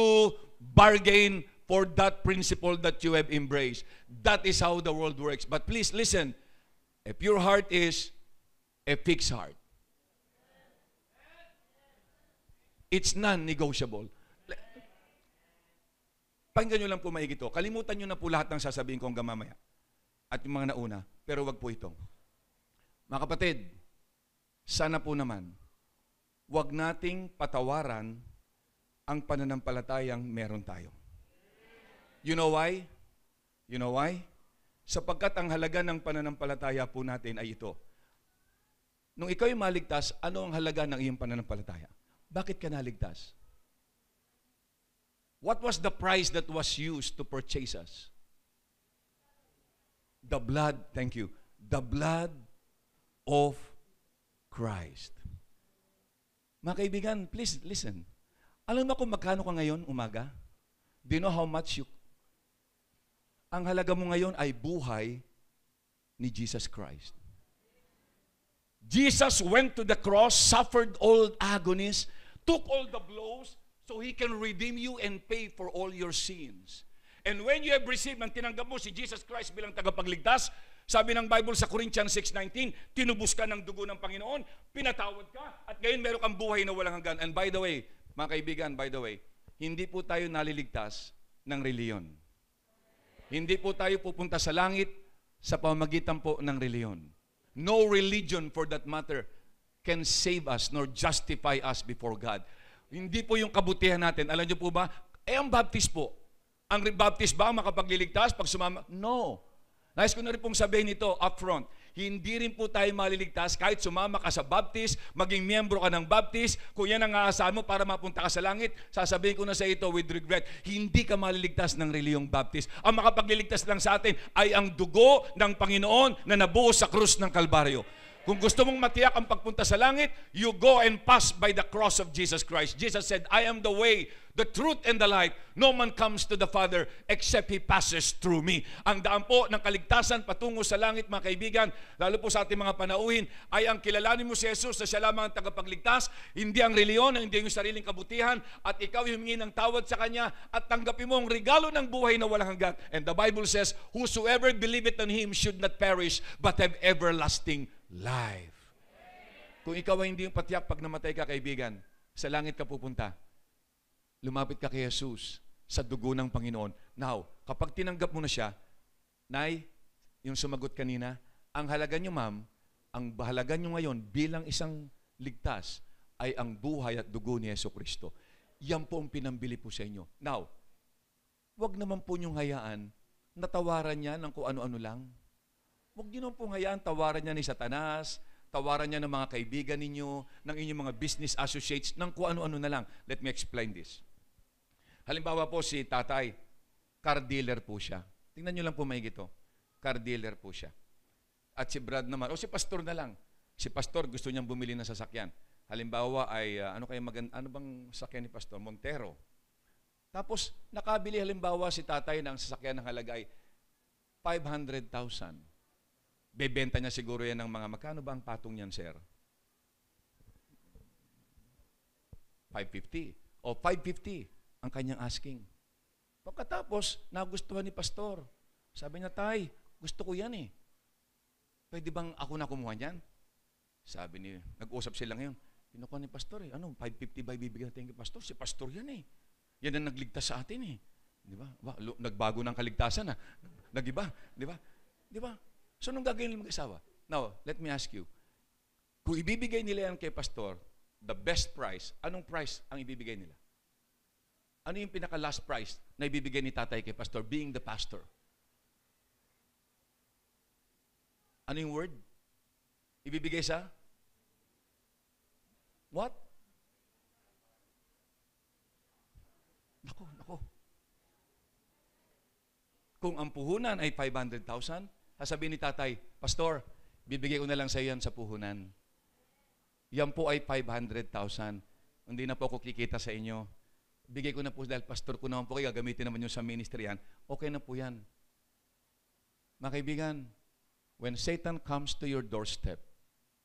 Speaker 3: bargain for that principle that you have embraced. That is how the world works. But please listen, if your heart is a fixed heart, it's non-negotiable. Pakinggan nyo lang po maigi ito. Kalimutan nyo na po lahat ng sasabihin ko hanggang mamaya. At yung mga nauna. Pero wag po ito. Mga kapatid, sana po naman, wag nating patawaran ang pananampalatayang meron tayo. You know why? You know why? Sapagkat ang halaga ng pananampalataya po natin ay ito. Nung ikaw ay maligtas, ano ang halaga ng iyong pananampalataya? Bakit ka naligtas? What was the price that was used to purchase us? The blood, thank you, the blood of Christ. Mga kaibigan, please listen. Alam mo kung magkano ka ngayon umaga? Do you know how much you... Ang halaga mo ngayon ay buhay ni Jesus Christ. Jesus went to the cross, suffered all agonies, took all the blows so He can redeem you and pay for all your sins. And when you have received, ang tinanggap mo si Jesus Christ bilang tagapagligtas, sabi ng Bible sa Corinthians 6:19, tinubos ka ng dugo ng Panginoon, pinatawad ka, at ngayon meron kang buhay na walang hanggan. And by the way, mga kaibigan, by the way, hindi po tayo naliligtas ng reliyon. Hindi po tayo pupunta sa langit sa pamamagitan po ng reliyon. No religion for that matter can save us nor justify us before God. Hindi po yung kabutihan natin. Alam niyo po ba? Ang baptist po. Ang baptist ba makapagliligtas pag sumama? No. Nais ko na rin pong sabihin ito up front. Hindi rin po tayo maliligtas kahit sumama ka sa baptist, maging miyembro ka ng baptist, kung yan ang aasahan mo para mapunta ka sa langit, sasabihin ko na sa ito with regret, hindi ka maliligtas ng reliyong baptist. Ang makapagliligtas lang sa atin ay ang dugo ng Panginoon na nabuhos sa krus ng Kalbaryo. Kung gusto mong matiyak ang pagpunta sa langit, you go and pass by the cross of Jesus Christ. Jesus said, I am the way, the truth, and the life. No man comes to the Father except He passes through me. Ang daan po ng kaligtasan patungo sa langit, mga kaibigan, lalo po sa ating mga panauhin, ay ang kilalanin mo si Jesus na siya lamang ang tagapagligtas, hindi ang reliyon, hindi yung sariling kabutihan, at ikaw humingi ng tawad sa Kanya, at tanggapin mo ang regalo ng buhay na walang hanggan. And the Bible says, whosoever believeth on Him should not perish, but have everlasting life. Kung ikaw ay hindi yung patiyak pag namatay ka, kaibigan, sa langit ka pupunta. Lumapit ka kay Jesus sa dugo ng Panginoon. Now, kapag tinanggap mo na siya, Nay, yung sumagot kanina, ang halaga nyo, ma'am, ang halaga nyo ngayon bilang isang ligtas ay ang buhay at dugo ni Jesucristo. Yan po ang pinambili po sa inyo. Now, wag naman po nyong hayaan na tawaran niya ng kung ano-ano lang. Huwag niyo naman pong hayaan tawaran niya ni Satanas, tawaran niya ng mga kaibigan ninyo, ng inyong mga business associates, ng kung ano-ano na lang. Let me explain this. Halimbawa po si tatay, car dealer po siya. Tingnan niyo lang po maigi ito. Car dealer po siya. At si Brad naman, o si pastor na lang. Si pastor gusto niyang bumili ng sasakyan. Halimbawa ay, ano bang sasakyan ni pastor? Montero. Tapos, nakabili halimbawa si tatay ng sasakyan ng halaga ay 500,000. Bebenta niya siguro yan ng mga, magkano ba ang patong niyan, sir? 550. O 550 ang kanyang asking. Pagkatapos, nagustuhan ni pastor. Sabi niya, tay, gusto ko yan eh. Pwede bang ako na kumuha niyan? Sabi niya, nag-usap sila ngayon. Kinukuha ni pastor eh. Ano, 550 ba ibibigyan natin kay pastor? Si pastor yan eh. Yan ang nagligtas sa atin eh. Di ba? Nagbago ng kaligtasan ah. Nag-iba. Di ba? Di ba? So, anong gagawin nila mag-asawa? Now, let me ask you. Kung ibibigay nila yan kay pastor, the best price, anong price ang ibibigay nila? Ano yung pinaka-last price na ibibigay ni tatay kay pastor, being the pastor? Ano yung word? Ibibigay sa? What? Nako. Kung ang puhunan ay 500,000, sasabihin ni tatay, pastor, bibigay ko na lang sa iyo yan sa puhunan. Yan po ay 500,000. Hindi na po ako kikita sa inyo. bigay ko na po dahil pastor ko naman po kayo, gagamitin naman yung sa ministry yan, okay na po yan. Mga kaibigan, when Satan comes to your doorstep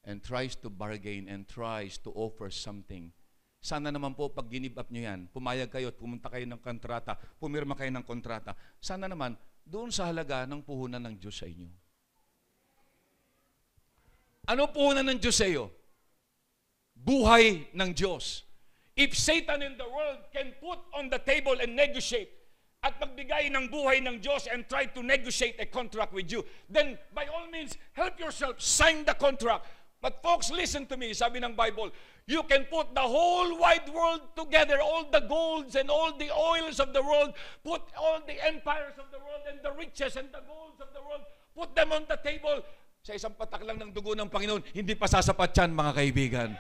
Speaker 3: and tries to bargain and tries to offer something, sana naman po pag ginib up nyo yan, pumayag kayo at pumunta kayo ng kontrata, pumirma kayo ng kontrata, sana naman doon sa halaga ng puhunan ng Diyos sa inyo. Ano puhunan ng Diyos sa iyo? Buhay ng Diyos. If Satan in the world can put on the table and negotiate at magbigay ng buhay ng Diyos and try to negotiate a contract with you, then by all means, help yourself, sign the contract. But folks, listen to me, sabi ng Bible, you can put the whole wide world together, all the golds and all the oils of the world, put all the empires of the world and the riches and the golds of the world, put them on the table. Sa isang patak lang ng dugo ng Panginoon, hindi pa sasapat yan, mga kaibigan.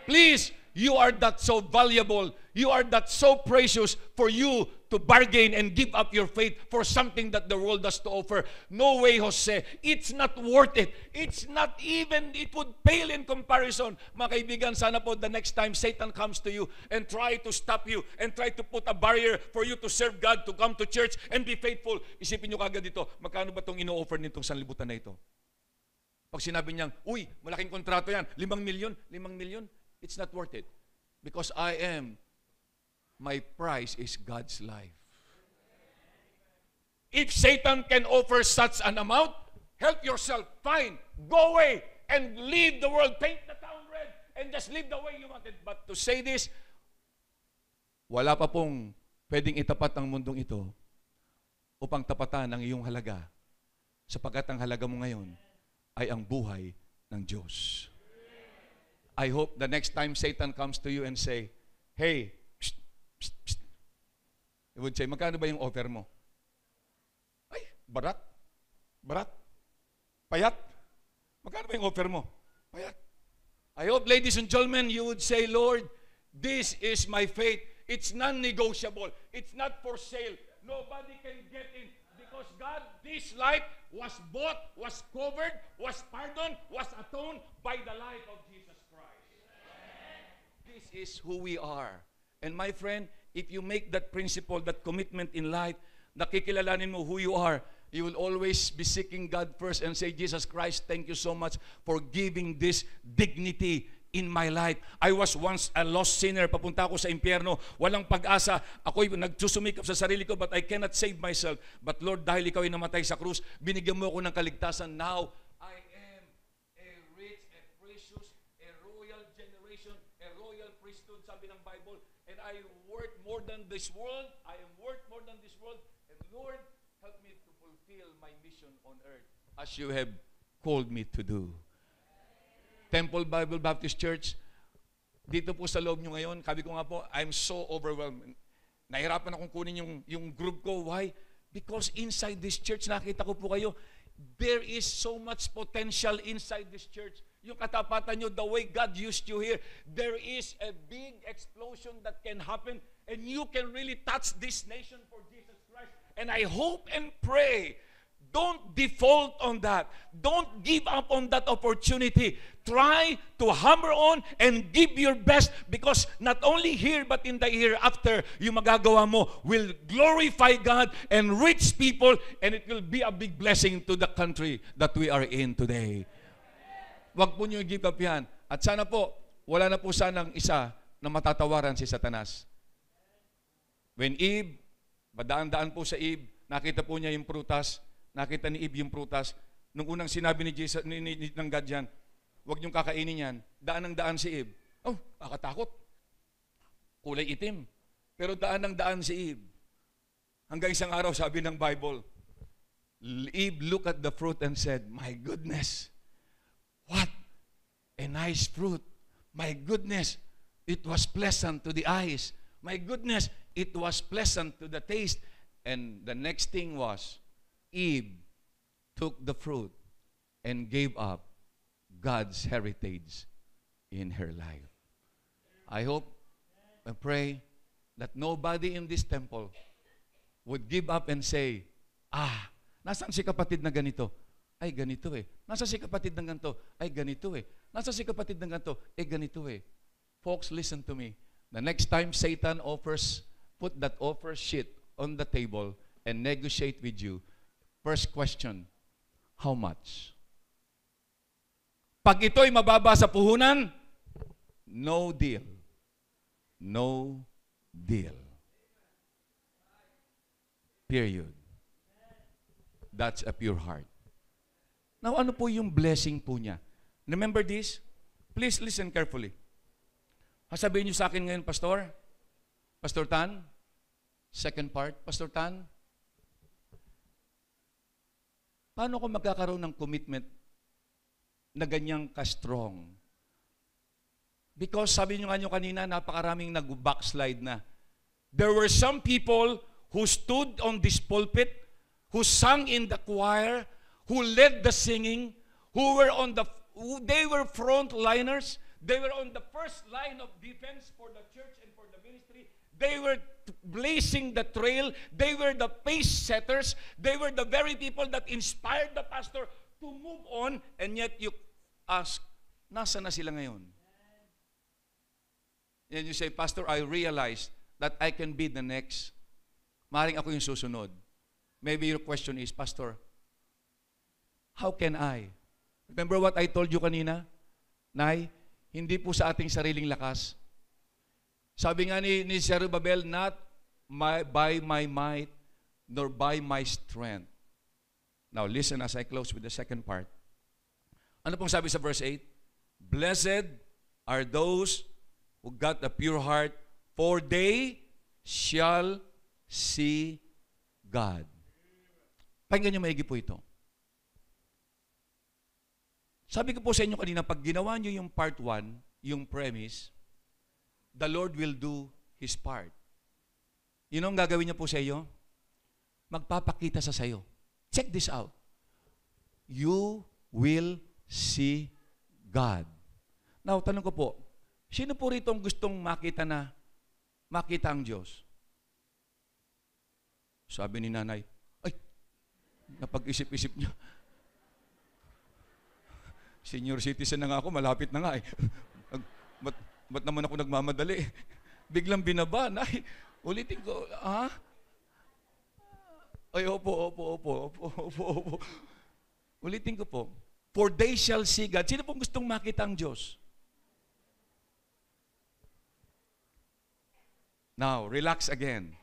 Speaker 3: Please, you are that so valuable, you are that so precious for you to bargain and give up your faith for something that the world has to offer. No way, Jose. It's not worth it. It's not even, it would pale in comparison. Mga kaibigan, sana po the next time Satan comes to you and try to stop you and try to put a barrier for you to serve God, to come to church and be faithful. Isipin nyo kagad dito, magkano ba itong ino-offer nitong sanlibutan na ito? Pag sinabi niyang, uy, malaking kontrato yan, 5 milyon, it's not worth it. Because my price is God's life. If Satan can offer such an amount, help yourself, fine, go away and leave the world, paint the town red, and just live the way you want it. But to say this, wala pa pong pwedeng itapat ang mundong ito upang tapatan ang iyong halaga, sapagkat ang halaga mo ngayon ay ang buhay ng Diyos. I hope the next time Satan comes to you and say, hey, psst, psst, psst. He would say, magkano ba yung offer mo? Ay, barat, payat. Magkano ba yung offer mo? Payat. I hope, ladies and gentlemen, you would say, Lord, this is my faith. It's non-negotiable. It's not for sale. Nobody can get in. Because God, this life was bought, was covered, was pardoned, was atoned by the life of Jesus Christ. This is who we are. And my friend, if you make that principle, that commitment in life, nakikilalanin mo who you are, you will always be seeking God first and say, Jesus Christ, thank you so much for giving this dignity in my life. I was once a lost sinner. Papunta ako sa impyerno. Walang pag-asa. Ako'y nagsusumikap sa sarili ko, but I cannot save myself. But Lord, dahil ikaw ay namatay sa krus, binigyan mo ako ng kaligtasan. Now, I am a rich, a precious, a royal generation, a royal priesthood, sabi ng Bible. And I worth more than this world. I am worth more than this world. And Lord, help me to fulfill my mission on earth as you have called me to do. Temple Bible Baptist Church, dito po sa loob nyo ngayon, sabi ko nga po, I'm so overwhelmed. Nahirapan akong kunin yung group ko. Why? Because inside this church, nakita ko po kayo, there is so much potential inside this church. Yung katapatan nyo, the way God used you here, there is a big explosion that can happen and you can really touch this nation for Jesus Christ. And I hope and pray, don't default on that. Don't give up on that opportunity. Try to hammer on and give your best, because not only here but in the hereafter, yung magagawa mo will glorify God and reach people, and it will be a big blessing to the country that we are in today. Wag po niyo give up yan. At sana po, wala na po sanang isa na matatawaran si Satanas. When Eve, badaan-daan po sa Eve, nakita po niya yung prutas, nakita ni Eve yung prutas. Nung unang sinabi ni Jesus, ng God yan, huwag niyong kakainin yan. Daan ng daan si Eve. Oh, kakatakot. Kulay itim. Pero daan ng daan si Eve. Hanggang isang araw, sabi ng Bible, Eve looked at the fruit and said, my goodness, what a nice fruit. My goodness, it was pleasant to the eyes. My goodness, it was pleasant to the taste. And the next thing was, Eve took the fruit and gave up God's heritage in her life. I hope and pray that nobody in this temple would give up and say, nasaan si kapatid na ganito? Ay, ganito eh. Nasaan si kapatid ng ganito? Ay, ganito eh. Nasaan si kapatid ng ganito? Eh, ganito eh. Folks, listen to me. The next time Satan put that offer sheet on the table and negotiate with you, first question, how much? Pag ito'y mababa sa puhunan, no deal. No deal. Period. That's a pure heart. Now, ano po yung blessing po niya? Remember this? Please listen carefully. Sabihin niyo sa akin ngayon, Pastor Tan, second part, Pastor Tan, paano ko magkakaroon ng commitment na ganyang ka-strong? Because sabi niyo nga niyo kanina, napakaraming nag-backslide na. There were some people who stood on this pulpit, who sang in the choir, who led the singing, they were frontliners. They were on the first line of defense for the church and for the ministry. They were blazing the trail. They were the pace setters. They were the very people that inspired the pastor to move on. And yet you ask, nasa na sila ngayon? And you say, Pastor, I realized that I can be the next. Maring ako yung susunod. Maybe your question is, Pastor, how can I? Remember what I told you kanina? Nay, hindi po sa ating sariling lakas. Sabi nga ni Zerubbabel, not by my might, nor by my strength. Now listen as I close with the second part. Ano pong sabi sa verse 8? Blessed are those who got a pure heart, for they shall see God. Pakinggan niyo maigi po ito. Sabi ko po sa inyo kanina, pag ginawa niyo yung part 1, yung premise, the Lord will do His part. You know ang gagawin niya po sa iyo? Magpapakita sa sayo. Check this out. You will see God. Now, tanong ko po, sino po rito ang gustong makita ang Diyos? Sabi ni nanay, ay, napag-isip-isip niya. Senior citizen na nga ako, malapit na nga eh. Ba't naman ako nagmamadali? Biglang binaba, nay, ulitin ko, ha? Ay, opo. Ulitin ko po. For they shall see God. Sino pong gustong makita ang Diyos? Now, relax again.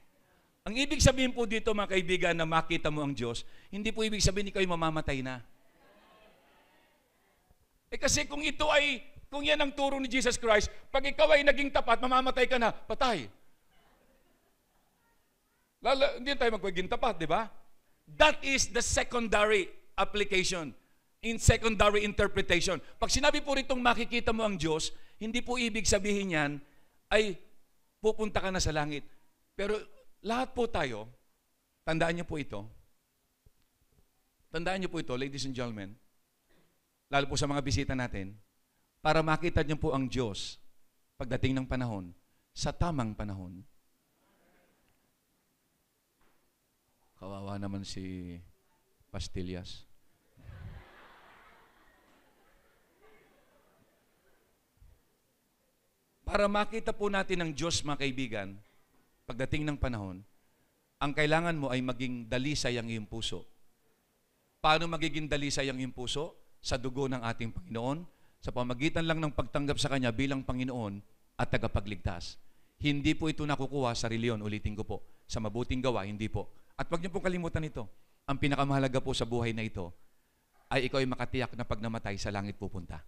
Speaker 3: Ang ibig sabihin po dito, mga kaibigan, na makita mo ang Diyos, hindi po ibig sabihin ikaw ay mamamatay na. Kasi kung yan ang turo ni Jesus Christ, pag ikaw ay naging tapat, mamamatay ka na, patay. Hindi tayo magiging tapat, di ba? That is the secondary application, in secondary interpretation. Pag sinabi po ritong makikita mo ang Diyos, hindi po ibig sabihin yan ay pupunta ka na sa langit. Pero lahat po tayo, tandaan niyo po ito, ladies and gentlemen, lalo po sa mga bisita natin, para makita niyo po ang Diyos pagdating ng panahon, sa tamang panahon. Kawawa naman si Pastillas. Para makita po natin ang Diyos, mga kaibigan, pagdating ng panahon, ang kailangan mo ay maging dalisay ang iyong puso. Paano magiging dalisay ang iyong puso? Sa dugo ng ating Panginoon, sa pamagitan lang ng pagtanggap sa Kanya bilang Panginoon at tagapagligtas. Hindi po ito nakukuha sa reliyon, ulitin ko po. Sa mabuting gawa, hindi po. At huwag niyo pong kalimutan ito. Ang pinakamahalaga po sa buhay na ito ay ikaw ay makatiyak na pag namatay sa langit pupunta.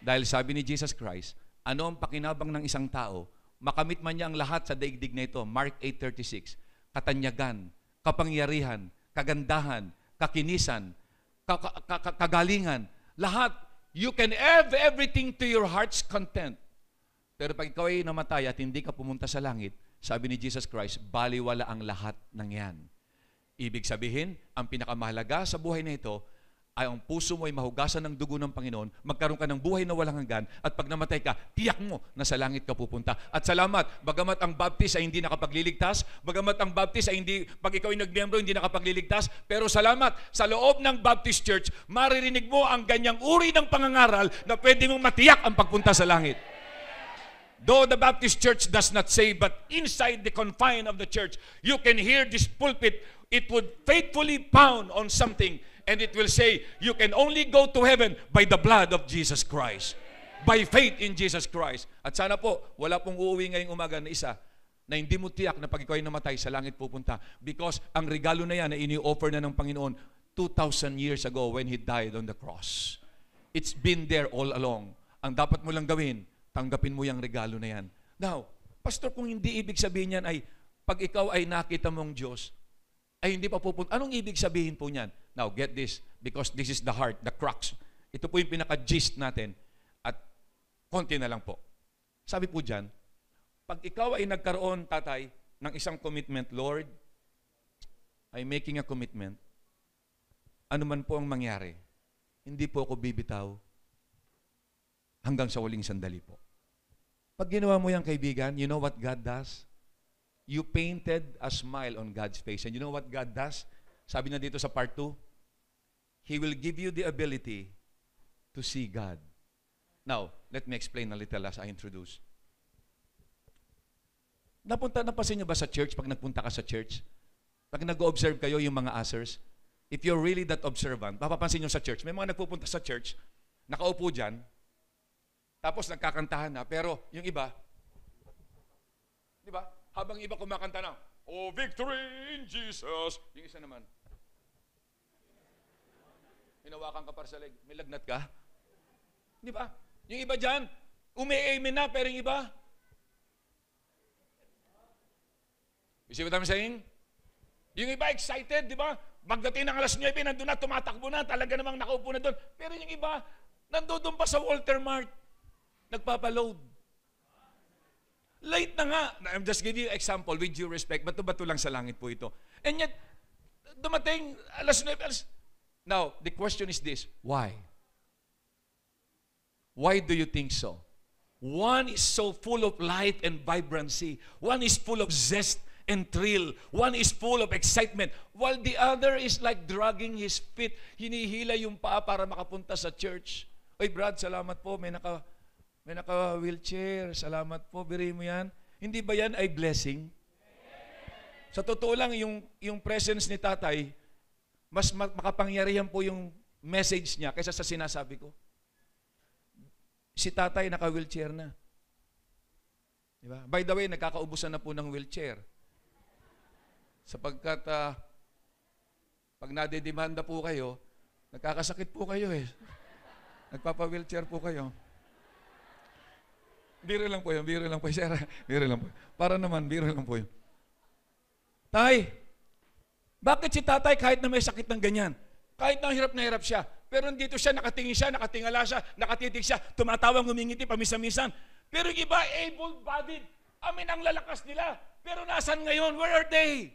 Speaker 3: Dahil sabi ni Jesus Christ, ano ang pakinabang ng isang tao? Makamit man niya ang lahat sa daigdig na ito. Mark 8:36. Katanyagan, kapangyarihan, kagandahan, kakinisan, kagalingan, lahat. You can have everything to your heart's content. Pero pag ikaw ay namatay at hindi ka pumunta sa langit, sabi ni Jesus Christ, baliwala ang lahat ng yan. Ibig sabihin, ang pinakamahalaga sa buhay na ito ay ang puso mo ay mahugasan ng dugo ng Panginoon, magkaroon ka ng buhay na walang hanggan, at pag namatay ka, tiyak mo na sa langit ka pupunta. At salamat, bagamat ang baptist ay hindi nakapagliligtas, bagamat ang baptist ay hindi, pag ikaw ay nagmiyembro, hindi nakapagliligtas, pero salamat, sa loob ng Baptist Church, maririnig mo ang ganyang uri ng pangangaral na pwede mong matiyak ang pagpunta sa langit. Though the Baptist church does not say, but inside the confine of the church, you can hear this pulpit. It would faithfully pound on something, and it will say, you can only go to heaven by the blood of Jesus Christ. By faith in Jesus Christ. At sana po, wala pong uuwi ngayong umaga na isa na hindi mo tiyak na pag ikaw ay namatay, sa langit pupunta. Because ang regalo na yan na ini-offer na ng Panginoon 2,000 years ago when He died on the cross. It's been there all along. Ang dapat mo lang gawin, tanggapin mo yung regalo na yan. Now, Pastor, kung hindi ibig sabihin yan ay pag ikaw ay nakita mong Diyos, ay hindi pa pupunta. Anong ibig sabihin po niyan? Now, get this, because this is the heart, the crux. Ito po yung pinaka-gist natin. At konti na lang po. Sabi po dyan, pag ikaw ay nagkaroon, tatay, ng isang commitment, Lord, I'm making a commitment, ano man po ang mangyari, hindi po ako bibitaw hanggang sa huling sandali po. Pag ginawa mo yan, kaibigan, you know what God does? You painted a smile on God's face. And you know what God does? Sabi na dito sa part 2, He will give you the ability to see God. Now, let me explain a little as I introduce. Napansin niyo ba sa church, pag nagpunta ka sa church, pag nag-observe kayo yung mga ushers, if you're really that observant, mapapansin niyo sa church, may mga nagpupunta sa church, nakaupo dyan, tapos nagkakantahan na, pero yung iba, di ba? Habang iba kumakanta na, oh, victory in Jesus. Yung isa naman, hinawakan ka para sa leg, may lagnat ka? Di ba? Yung iba dyan, umi-amen na, pero yung iba, you see what I'm saying? Yung iba excited, di ba? Pagdating ng alas 9, nandun na, tumatakbo na, talaga namang nakaupo na doon. Pero yung iba, nandun pa sa Walter Mart, nagpapaload. Late na nga. I'm just giving you an example with due respect. Bato-bato lang sa langit po ito. And yet, dumating alas 9. Now, the question is this, why? Why do you think so? One is so full of light and vibrancy. One is full of zest and thrill. One is full of excitement. While the other is like dragging his feet. Hinihila yung paa para makapunta sa church. Oy, Brad, salamat po. May naka-wheelchair. Salamat po. Birihin mo yan. Hindi ba yan ay blessing? Sa totoo lang, yung presence ni tatay, mas makapangyarihan po yung message niya kaysa sa sinasabi ko. Si tatay naka-wheelchair na. Diba? By the way, nagkakaubusan na po ng wheelchair. Sapagkat pag nadedemanda po kayo, nagkakasakit po kayo eh. Nagpapa-wheelchair po kayo. Biro lang po yun, sir. Biro lang po. Para naman, biro lang po yun. Tay, bakit si tatay kahit na may sakit ng ganyan? Kahit na hirap siya, pero dito siya, nakatingin siya, nakatingala siya, nakatitig siya, tumatawang, humingiti, pamisa-misan. Pero yung iba, able-bodied. Amin ang lalakas nila. Pero nasan ngayon? Where are they?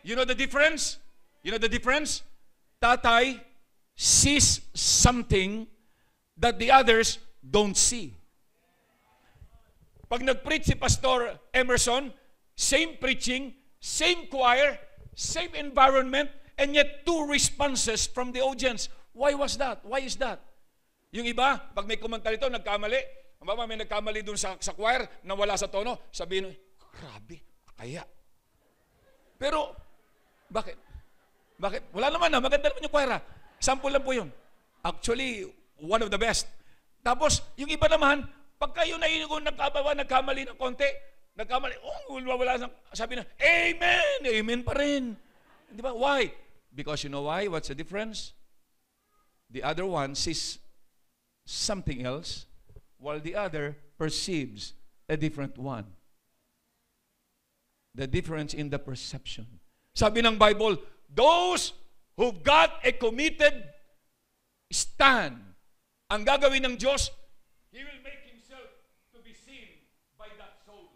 Speaker 3: You know the difference? You know the difference? Tatay sees something that the others don't see. Pag nag-preach si Pastor Emerson, same preaching, same choir, same environment, and yet two responses from the audience. Why was that? Why is that? Yung iba, pag may komentaryo ito, nagkamali. May nagkamali dun sa choir, na wala sa tono, sabihin, grabe, kaya. Pero, bakit? Bakit? Wala naman na, maganda naman yung choir. Sample lang po yun. Actually, one of the best. Tapos, yung iba naman, pag kayo nagkamali ng konti, wala, sabi na, Amen! Amen pa rin. Di ba? Why? Because you know why? What's the difference? The other one sees something else, while the other perceives a different one. The difference in the perception. Sabi ng Bible, those who got a committed stand, ang gagawin ng Diyos, He will make Himself to be seen by that soul.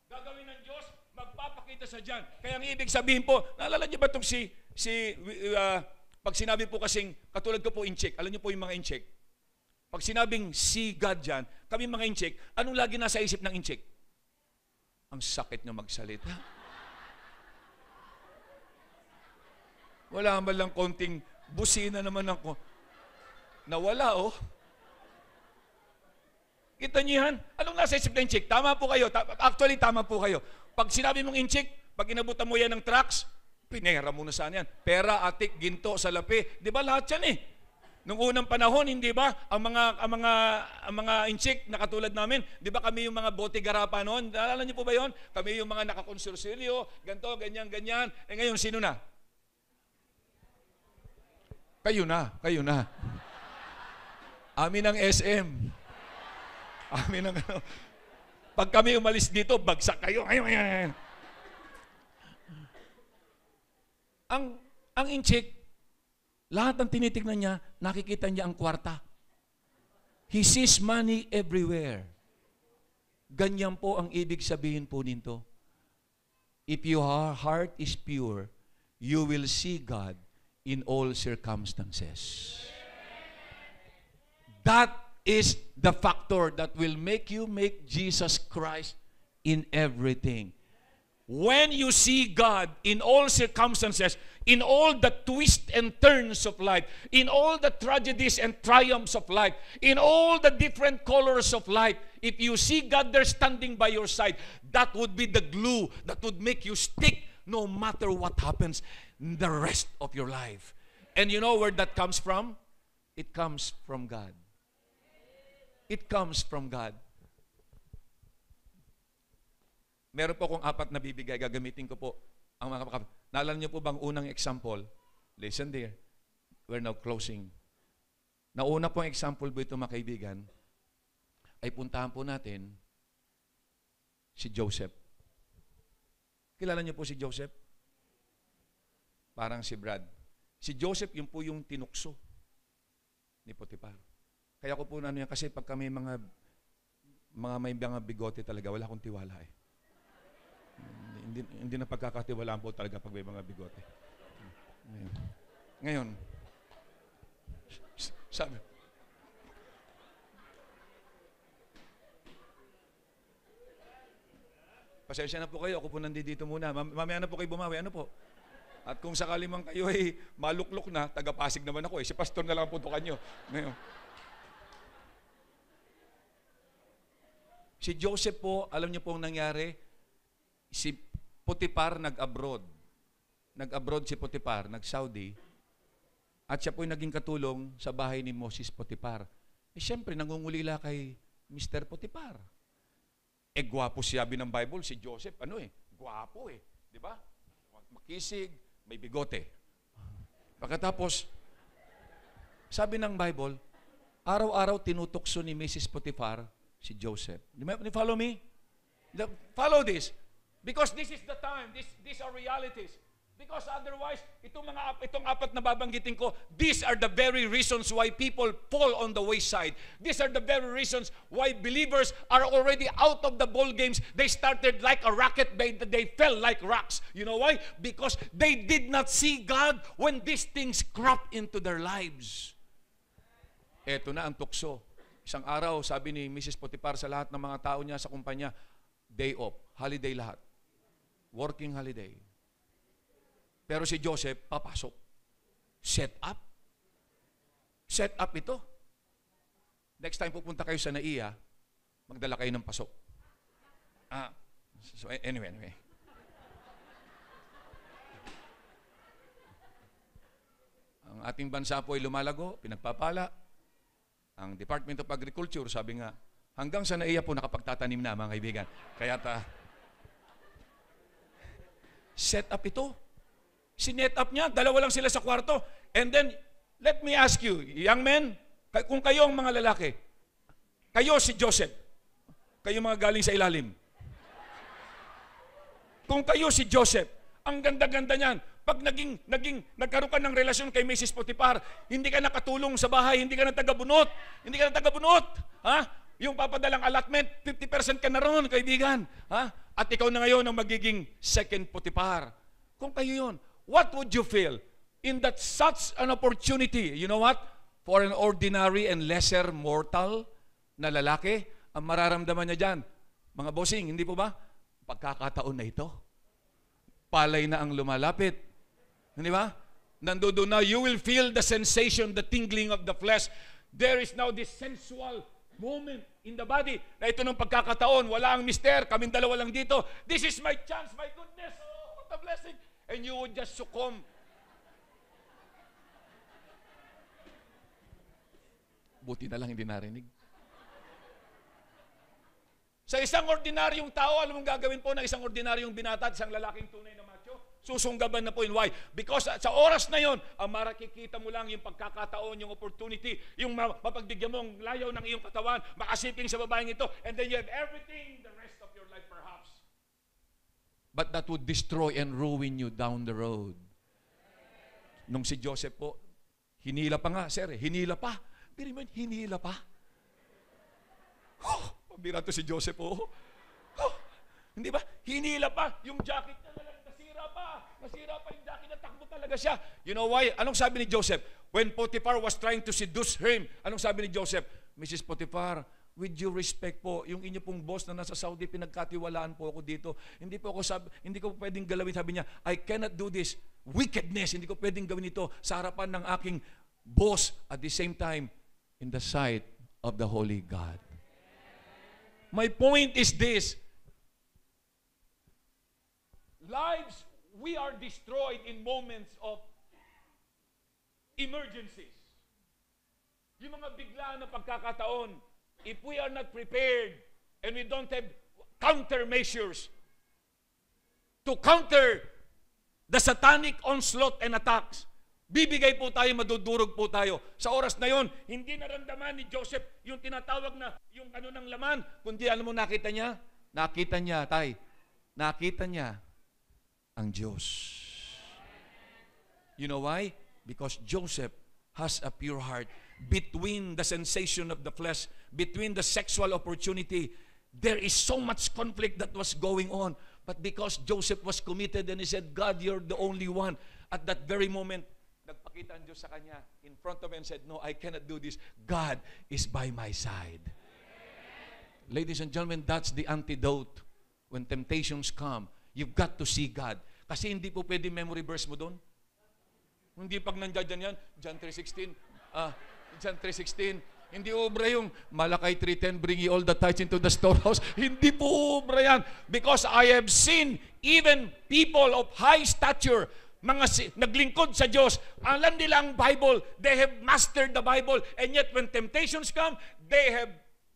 Speaker 3: Gagawin ng Diyos, magpapakita sa dyan. Kaya ang ibig sabihin po, naalala niyo ba itong pag sinabi po kasing, katulad ko po incheck, alam niyo po yung mga incheck, pag sinabing see God dyan, kami mga incheck, anong lagi nasa isip ng incheck? Ang sakit niyo magsalita. Wala man lang konting busina naman ako. Nawala, oh. Kita niyo yan? Anong nasa isip ng inchik? Tama po kayo. Actually, tama po kayo. Pag sinabi mong inchik, pag inabutan mo yan ng trucks, pinera mo na saan yan. Pera, atik, ginto, salapi. Di ba lahat yan eh? Nung unang panahon, hindi ba, ang mga inchik na katulad namin, di ba kami yung mga bote garapa noon? Naalala niyo po ba yon? Kami yung mga nakakonsorsilyo, ganto, ganyan, ganyan. Eh ngayon, sino na? Kayo na. Amin ang SM. Amin ang ano. Pag kami umalis dito, bagsak kayo. Ayun. Ang inchik, lahat ng tinitignan niya, nakikita niya ang kwarta. He sees money everywhere. Ganyan po ang ibig sabihin po nito. If your heart is pure, you will see God in all circumstances. That is the factor that will make you make Jesus Christ in everything. When you see God in all circumstances, in all the twists and turns of life, in all the tragedies and triumphs of life, in all the different colors of life, if you see God there standing by your side, that would be the glue that would make you stick no matter what happens in the rest of your life. And you know where that comes from? It comes from God. It comes from God. Meron po akong 4 na bibigay, gagamitin ko po ang mga kapatid. Naalala niyo po bang unang example? Listen there. We're now closing. Nauna pong example po ito, mga kaibigan, ay puntahan po natin si Joseph. Kilala niyo po si Joseph? Parang si Brad. Si Joseph, yun po yung tinukso ni Potiphar. Kaya ko po na ano yan, kasi pag kami may mga bigote talaga, wala akong tiwala eh. Hindi na pagkakatiwalaan po talaga pag may mga bigote. Ngayon, sabi, pasensya na po kayo, ako po nandito muna. Mamaya na po kayo bumawi, ano po? At kung sakali man kayo ay maluklok na, taga-Pasig naman ako eh. Si pastor na lang ang putukan nyo. Ngayon, si Joseph po, alam niyo po ang nangyari, si Potiphar nag-abroad. Nag-abroad si Potiphar, nag-Saudi. At siya po'y naging katulong sa bahay ni Moses Potiphar. Eh siyempre, nangungulila kay Mr. Potiphar. Eh gwapo siya ng Bible, si Joseph, ano eh, gwapo eh. Di ba? Makisig, may bigote. Pagkatapos, sabi ng Bible, araw-araw tinutokso ni Mrs. Potiphar si Joseph. Follow me? Follow this. Because this is the time. These are realities. Because otherwise, itong 4 na babanggitin ko, these are the very reasons why people fall on the wayside. These are the very reasons why believers are already out of the ball games. They started like a rocket, they fell like rocks. You know why? Because they did not see God when these things crop into their lives. Eto na ang tukso. Isang araw, sabi ni Mrs. Potiphar sa lahat ng mga tao niya sa kumpanya, day off, holiday lahat. Working holiday. Pero si Joseph, papasok. Set up. Set up ito. Next time pupunta kayo sa NAIA, magdala kayo ng pasok. So anyway. Ang ating bansa po ay lumalago, pinagpapala. Ang Department of Agriculture, sabi nga, hanggang sa NAIA po nakapagtatanim na, mga kaibigan. Kaya set up ito. Sinet up niya, 2 lang sila sa kwarto. And then, let me ask you, young men, kung kayo ang mga lalaki, kayo si Joseph, kayo mga galing sa ilalim. Kung kayo si Joseph, ang ganda-ganda niyan. Pag nagkaroon ka ng relasyon kay Mrs. Potiphar, hindi ka nakatulong sa bahay, hindi ka na taga-bunot. Ha? Yung papadalang allotment, 50% ka na ron, kaibigan. Ha? At ikaw na ngayon ang magiging second Potiphar. Kung kayo yun, what would you feel in that such an opportunity? You know what? For an ordinary and lesser mortal na lalaki, ang mararamdaman niya dyan, mga bossing, hindi po ba? Pagkakataon na ito. Palay na ang lumalapit. Hindi ba? Nandoon na, you will feel the sensation, the tingling of the flesh. There is now this sensual moment in the body na ito ng pagkakataon, wala ang mister, kaming dalawa lang dito. This is my chance, my goodness. Oh, what a blessing. And you would just succumb. Buti na lang hindi narinig. Sa isang ordinaryong tao, alam mong gagawin po ng isang ordinaryong binata at isang lalaking tunay na macho? Susunggaban na po yun. Why? Because sa oras na yon, ang marakikita mo lang yung pagkakataon, yung opportunity, yung mapagbigyan mo ang layaw ng iyong katawan, makasiping sa babaeng ito, and then you have everything the rest of your life perhaps. But that would destroy and ruin you down the road. Nung si Joseph po, hinila pa nga, sir, hinila pa. Pero man, hinila pa. Pabira to si Joseph po. Hindi ba? Hinila pa. Yung jacket niya nasira pa. Nasira pa yung jacket niya. Takbo talaga siya. You know why? Anong sabi ni Joseph? When Potiphar was trying to seduce him, anong sabi ni Joseph? Mrs. Potiphar, with due respect po, yung inyo pong boss na nasa Saudi, pinagkatiwalaan po ako dito. Hindi ko pwedeng galawin. Sabi niya, I cannot do this. Wickedness. Hindi ko pwedeng gawin ito sa harapan ng aking boss at the same time in the sight of the Holy God. My point is this. Lives, we are destroyed in moments of emergencies. Yung mga biglaan na pagkakataon, if we are not prepared and we don't have countermeasures to counter the satanic onslaught and attacks, bibigay po tayo, madudurog po tayo. Sa oras na yon, hindi naramdaman ni Joseph yung tinatawag na yung ano ng laman, kundi alam mo nakita niya? Nakita niya, tay. Nakita niya ang Diyos. You know why? Because Joseph has a pure heart. Between the sensation of the flesh, between the sexual opportunity, there is so much conflict that was going on. But because Joseph was committed and he said, God, you're the only one. At that very moment, nagpakita ang Diyos sa kanya in front of him and said, no, I cannot do this. God is by my side. Ladies and gentlemen, that's the antidote. When temptations come, you've got to see God. Kasi hindi po pwede memory verse mo doon. Hindi pag nandiyan yan, John 3:16, John 3:16, hindi obra yung Malakay 3:10, bring ye all the tithes into the storehouse. Hindi po obra yan. Because I have seen even people of high stature, mga naglingkod sa Diyos, alam nila ang Bible, they have mastered the Bible, and yet when temptations come, they have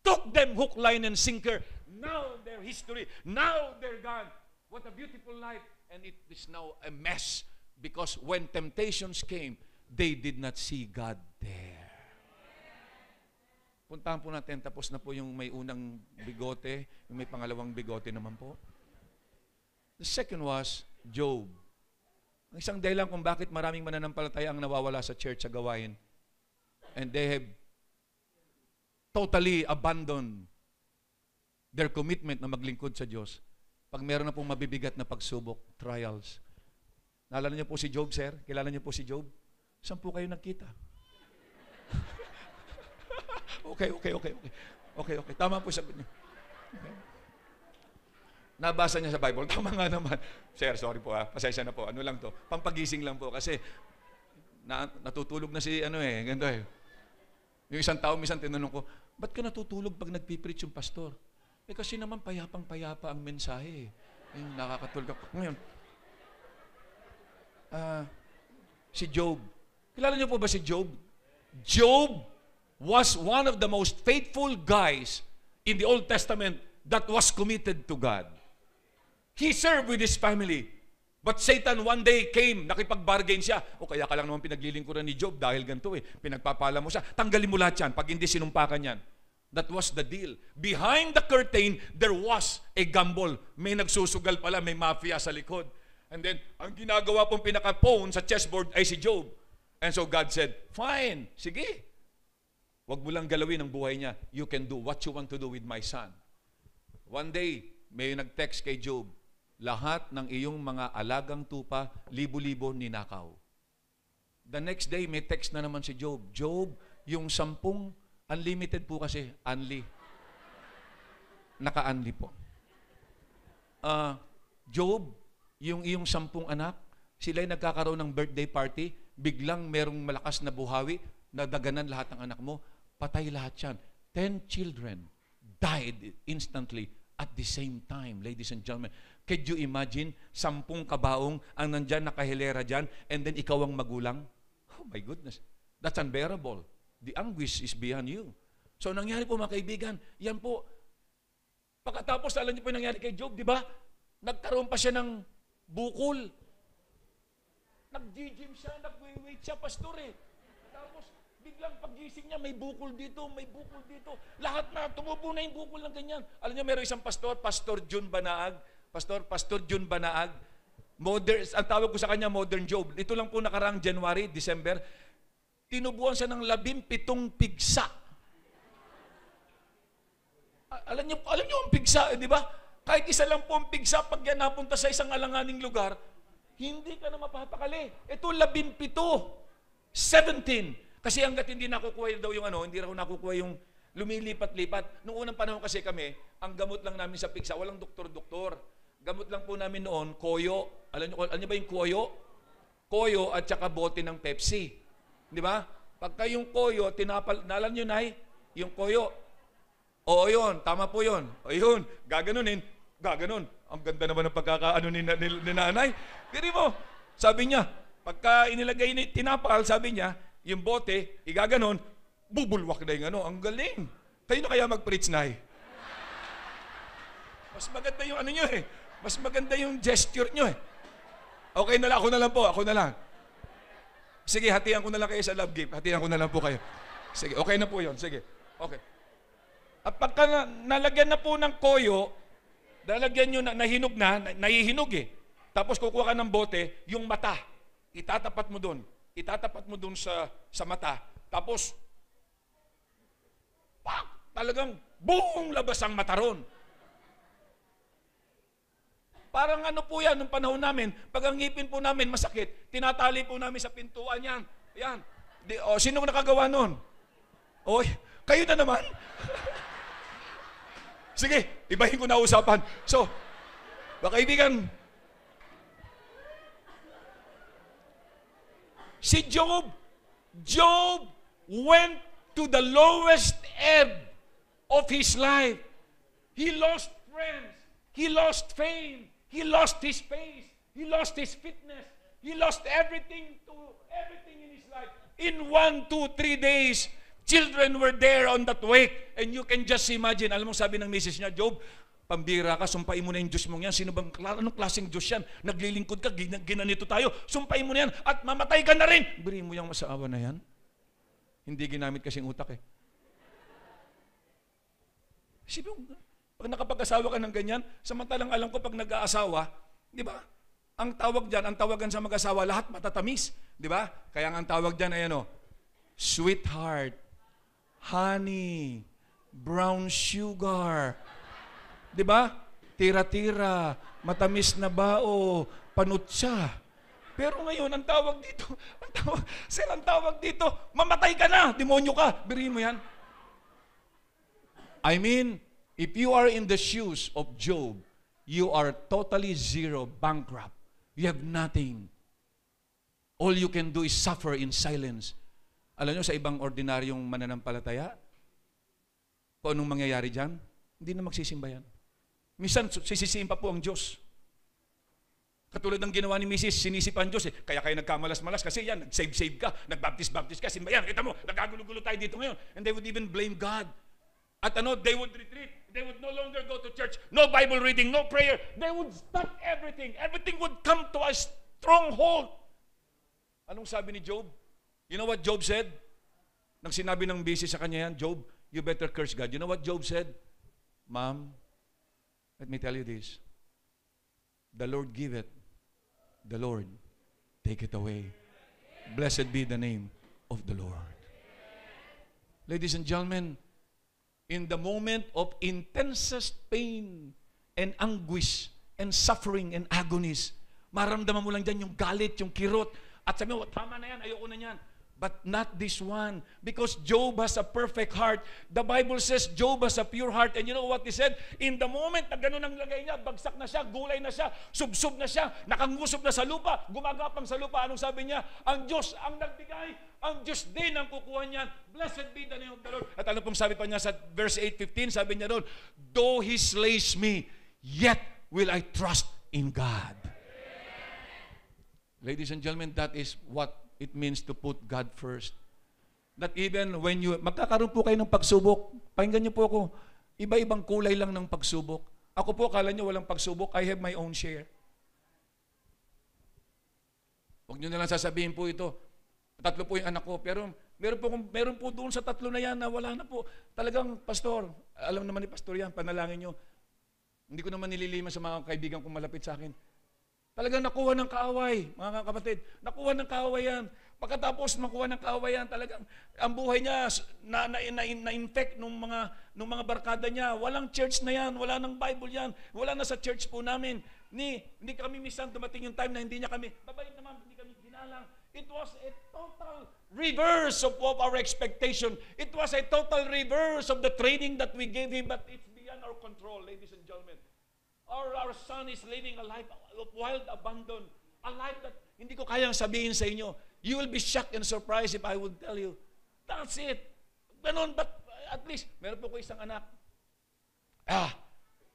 Speaker 3: took them hook, line, and sinker. Now their history, now they're gone. What a beautiful life. And it is now a mess because when temptations came, they did not see God there. Puntahan po natin, tapos na po yung may unang bigote, yung may pangalawang bigote naman po. The second was Job. Ang isang dahilan kung bakit maraming mananampalataya ang nawawala sa church sa gawain. And they have totally abandoned their commitment na maglingkod sa Diyos. Pag meron na pong mabibigat na pagsubok, trials. Naalala niyo po si Job, sir? Kilala niyo po si Job? Saan po kayo nagkita? Okay. Tama po sabi niyo. Okay. Nabasa niya sa Bible. Tama nga naman. Sir, sorry po pasensya na po. Ano lang to? Pampagising lang po kasi natutulog na si ganito eh. Yung isang tao, minsan tinanong ko, ba't ka natutulog pag nagpipreach yung pastor? Kasi naman payapang-payapa ang mensahe. Yung nakakatulog ako. Ngayon, si Job. Kilala niyo po ba si Job? Job was one of the most faithful guys in the Old Testament that was committed to God. He served with his family. But Satan one day came, nakipag-bargain siya. O kaya ka lang naman pinaglilingkuran ni Job dahil ganito pinagpapala mo siya. Tanggalin mo lahat yan pag hindi sinumpakan yan. That was the deal. Behind the curtain, there was a gamble. May nagsusugal pala, may mafia sa likod. And then, ang ginagawa pong pinaka-pawn sa chessboard ay si Job. And so God said, fine, sige. Huwag mo lang galawin ang buhay niya. You can do what you want to do with my son. One day, may nag-text kay Job, lahat ng iyong mga alagang tupa, libo-libo ninakaw. The next day, may text na naman si Job. Job, yung 10, unlimited po kasi, unli. Naka-unli po. Job, yung iyong 10 anak, sila'y nagkakaroon ng birthday party, biglang merong malakas na buhawi, nadaganan lahat ng anak mo, patay lahat yan. 10 children died instantly at the same time, ladies and gentlemen. Could you imagine, 10 kabaong ang nandyan, nakahilera dyan, and then ikaw ang magulang? Oh my goodness. That's unbearable. The anguish is beyond you. So nangyari po mga kaibigan, yan po. Pagkatapos, alam niyo po yung nangyari kay Job, di ba? Nagkaroon pa siya ng bukol. Nag-gym siya, nag-weight siya, pastor eh. Tapos, biglang paggising niya, may bukol dito, may bukol dito. Lahat na, tumubo na yung bukol ng ganyan. Alam niyo, meron isang pastor, Pastor Jun Banaag. Pastor Jun Banaag. Ang tawag ko sa kanya, Modern Job. Ito lang po nakaraang January, December. Tinubuan siya ng 17 pigsa. Alam niyo ang pigsa, di ba? Kahit isa lang po ang pigsa, pag yan napunta sa isang alanganing lugar, hindi ka na mapapakali. Ito, 17. 17. Kasi hanggat hindi nakukuha daw yung hindi raw nakukuha yung lumilipat-lipat. Noong unang panahon kasi kami, ang gamot lang namin sa pigsa, walang doktor-doktor. Gamot lang po namin noon, koyo. Alam niyo ba yung koyo? Koyo at saka bote ng Pepsi. Di ba? Pagka yung koyo, alam niyo, Nay, yung koyo. Oo, yun. Tama po yun. O yun. Gaganunin. Gaganon. Ang ganda naman ng pagkakaano ni nanay. Pero mo, sabi niya, pagka inilagay ni tinapal, sabi niya, yung bote, igaganon, bubulwak na yung Ang galing. Kayo na kaya mag-preach, Nay? Mas maganda yung nyo eh. Mas maganda yung gesture nyo eh. Okay na lang, ako na lang po, ako na lang. Sige, hatian ko na lang kayo sa love gift. Hatian ko na lang po kayo. Sige, okay na po yun. Sige, okay. At pagka nalagyan na po ng koyo, nalagyan nyo na, nahinog na, nahihinog eh. Tapos kukuha ka ng bote, yung mata, itatapat mo doon. Itatapat mo doon sa mata. Tapos, talagang buong labas ang mata ron. Parang po yan, nung panahon namin, pag ang ngipin po namin masakit, tinatali po namin sa pintuan yan. Yan. Sino nakagawa nun? Oy, kayo na naman. Sige, ibahin ko na usapan. So, mga kaibigan, si Job went to the lowest ebb of his life. He lost friends. He lost fame. He lost his face. He lost his fitness. He lost everything in his life. In 1, 2, 3 days, children were there on that wake. And you can just imagine, alam mo sabi ng misis niya, Job, pambira ka, sumpain mo na yung Diyos mong yan. Sino bang, anong klaseng Diyos yan? Naglilingkod ka, ginanito tayo, sumpain mo na yan, at mamatay ka na rin. Biriin mo yung masaawa na yan. Hindi ginamit kasing utak eh. Sino, pag nakapag-asawa ka ng ganyan, samantalang alam ko pag nag-aasawa, di ba? Ang tawagan sa mag-asawa, lahat matatamis. Di ba? Kaya ang tawag dyan ay sweetheart, honey, brown sugar. Di ba? Tira-tira, matamis na bao, panutsa. Pero ngayon, ang tawag dito, mamatay ka na, demonyo ka. Biriin mo yan. I mean, if you are in the shoes of Job, you are totally zero, bankrupt. You have nothing. All you can do is suffer in silence. Alam nyo, sa ibang ordinaryong mananampalataya, kung anong mangyayari dyan, hindi na magsisimba yan. Minsan, sisisiin pa po ang Diyos. Katulad ng ginawa ni Mrs. sinisipan Diyos eh. Kaya kayo nagkamalas-malas kasi yan, nag-save ka, nag-baptist ka, simba yan. Kita mo, nagkagulo-gulo tayo dito ngayon. And they would even blame God. At they would retreat. They would no longer go to church. No Bible reading, no prayer. They would stop everything. Everything would come to a stronghold. Anong sabi ni Job? You know what Job said? Nang sinabi ng busy sa kanya yan, Job, you better curse God. You know what Job said? Ma'am, let me tell you this. The Lord give it. The Lord take it away. Blessed be the name of the Lord. Ladies and gentlemen, in the moment of intensest pain and anguish and suffering and agonies, maramdaman mo lang dyan yung galit, yung kirot, at sabi mo, tama na yan, ayoko na yan. But not this one. Because Job has a perfect heart. The Bible says Job has a pure heart. And you know what he said? In the moment na ganun ang lagay niya, bagsak na siya, gulay na siya, subsob na siya, nakangusob na sa lupa, gumagapang sa lupa. Anong sabi niya? Ang Diyos ang nagbigay, ang Diyos din ang kukuha niyan. Blessed be the name of the Lord. At ano pong sabi pa niya sa verse 8:15? Sabi niya doon, though He slays me, yet will I trust in God. Ladies and gentlemen, that is what it means to put God first. That even when magkakaroon po kayo ng pagsubok, pakinggan niyo po ako, iba-ibang kulay lang ng pagsubok. Ako po, akala niyo walang pagsubok, I have my own share. Huwag niyo na lang sasabihin po ito, 3 po yung anak ko, pero meron po doon sa 3 na yan na wala na po. Talagang, pastor, alam naman ni pastor yan, panalangin niyo. Hindi ko naman nililiman sa mga kaibigan kong malapit sa akin. Talagang nakuha ng kaaway, mga kapatid. Nakuha ng kaaway yan. Pagkatapos nakuha ng kaaway yan, talagang ang buhay niya na-infect nung mga barkada niya. Walang church na yan, wala nang Bible yan, wala na sa church po namin. Hindi kami minsan dumating yung time na hindi niya kami, babait naman, hindi kami ginalang. It was a total reverse of our expectation. It was a total reverse of the training that we gave him, but it's beyond our control, ladies and gentlemen. Our son is living a life of wild abandon. A life that hindi ko kayang sabihin sa inyo. You will be shocked and surprised if I would tell you. That's it. Ganon, but at least, meron po ko isang anak.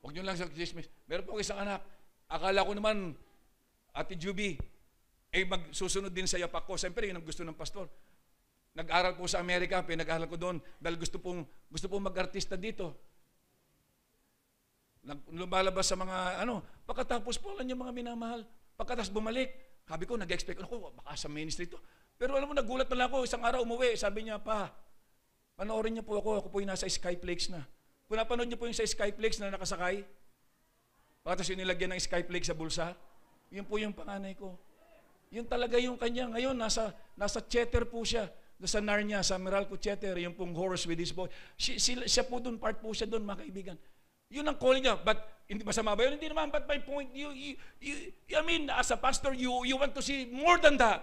Speaker 3: Huwag nyo lang sa chismis. Meron po ko isang anak. Akala ko naman, Ate Juby, magsusunod din sa yapak ko. Siyempre, yun ang gusto ng pastor. Nag-aral po sa Amerika, pinag-aral ko doon, dahil gusto pong mag-artista dito. Lumalabas sa mga, pagkatapos po lang yung mga minamahal. Pagkatapos bumalik, sabi ko, nag-expect, baka sa ministry to. Pero alam mo, nagulat na lang ako, isang araw umuwi, sabi niya, pa, panoorin niyo po ako po yung nasa Skyflakes na. Kung napanood niyo po yung sa Skyflakes na nakasakay, pagkatapos yung nilagyan ng Skyflakes sa bulsa, yun po yung panganay ko. Yun talaga yung kanya. Ngayon, nasa Cheter po siya. Sa Narnia, sa Meralco Cheter, yung pong horse with his boy. Siya po doon, part po siya doon, mga kaibigan. Yun ang calling niya. But, hindi masama ba yun? Hindi naman. But my point, I mean, as a pastor, you want to see more than that.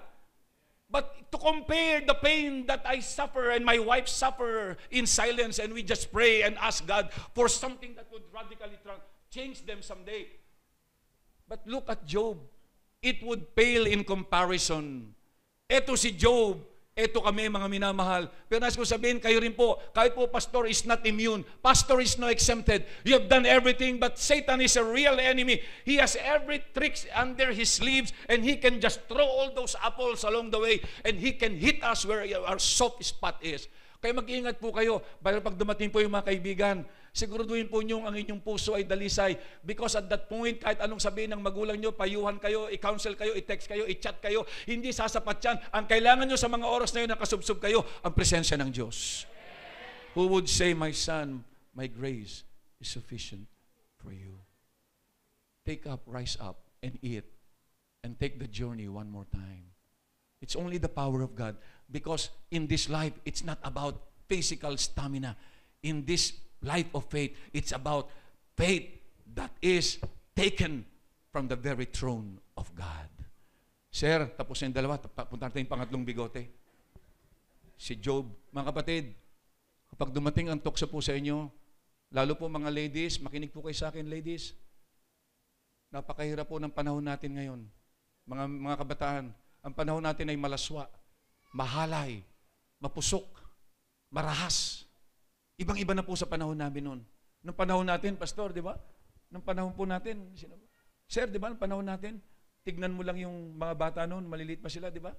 Speaker 3: But to compare the pain that I suffer and my wife suffer in silence, and we just pray and ask God for something that would radically change them someday. But look at Job. It would pale in comparison. Eto si Job. Eto kami, mga minamahal. Pero nais ko sabihin, kayo rin po, kahit po pastor is not immune. Pastor is no exempted. You have done everything, but Satan is a real enemy. He has every trick under his sleeves, and he can just throw all those apples along the way, and he can hit us where our soft spot is. Kaya mag-iingat po kayo, dahil pag dumating po yung mga kaibigan, siguraduhin po nyo ang inyong puso ay dalisay. Because at that point, kahit anong sabihin ng magulang nyo, payuhan kayo, i-counsel kayo, i-text kayo, i-chat kayo, hindi sasapat yan. Ang kailangan nyo sa mga oras na yun, nakasubsob kayo, ang presensya ng Diyos. Who would say, my son, my grace is sufficient for you. Take up, rise up, and eat, and take the journey one more time. It's only the power of God. Because in this life, it's not about physical stamina. In this life of faith, it's about faith that is taken from the very throne of God. Sir, tapos yung dalawa, punta natin yung pangatlong bigote. Si Job. Mga kapatid, kapag dumating ang tukso po sa inyo, lalo po mga ladies, makinig po kayo sa akin, ladies. Napakahirap po ng panahon natin ngayon. Mga kabataan, ang panahon natin ay malaswa, mahalay, mapusok, marahas. Ibang-iba na po sa panahon namin noon. Nung panahon natin, pastor, di ba? Nung panahon po natin, sir, di ba, nung panahon natin, tignan mo lang yung mga bata noon, maliliit pa sila, di ba?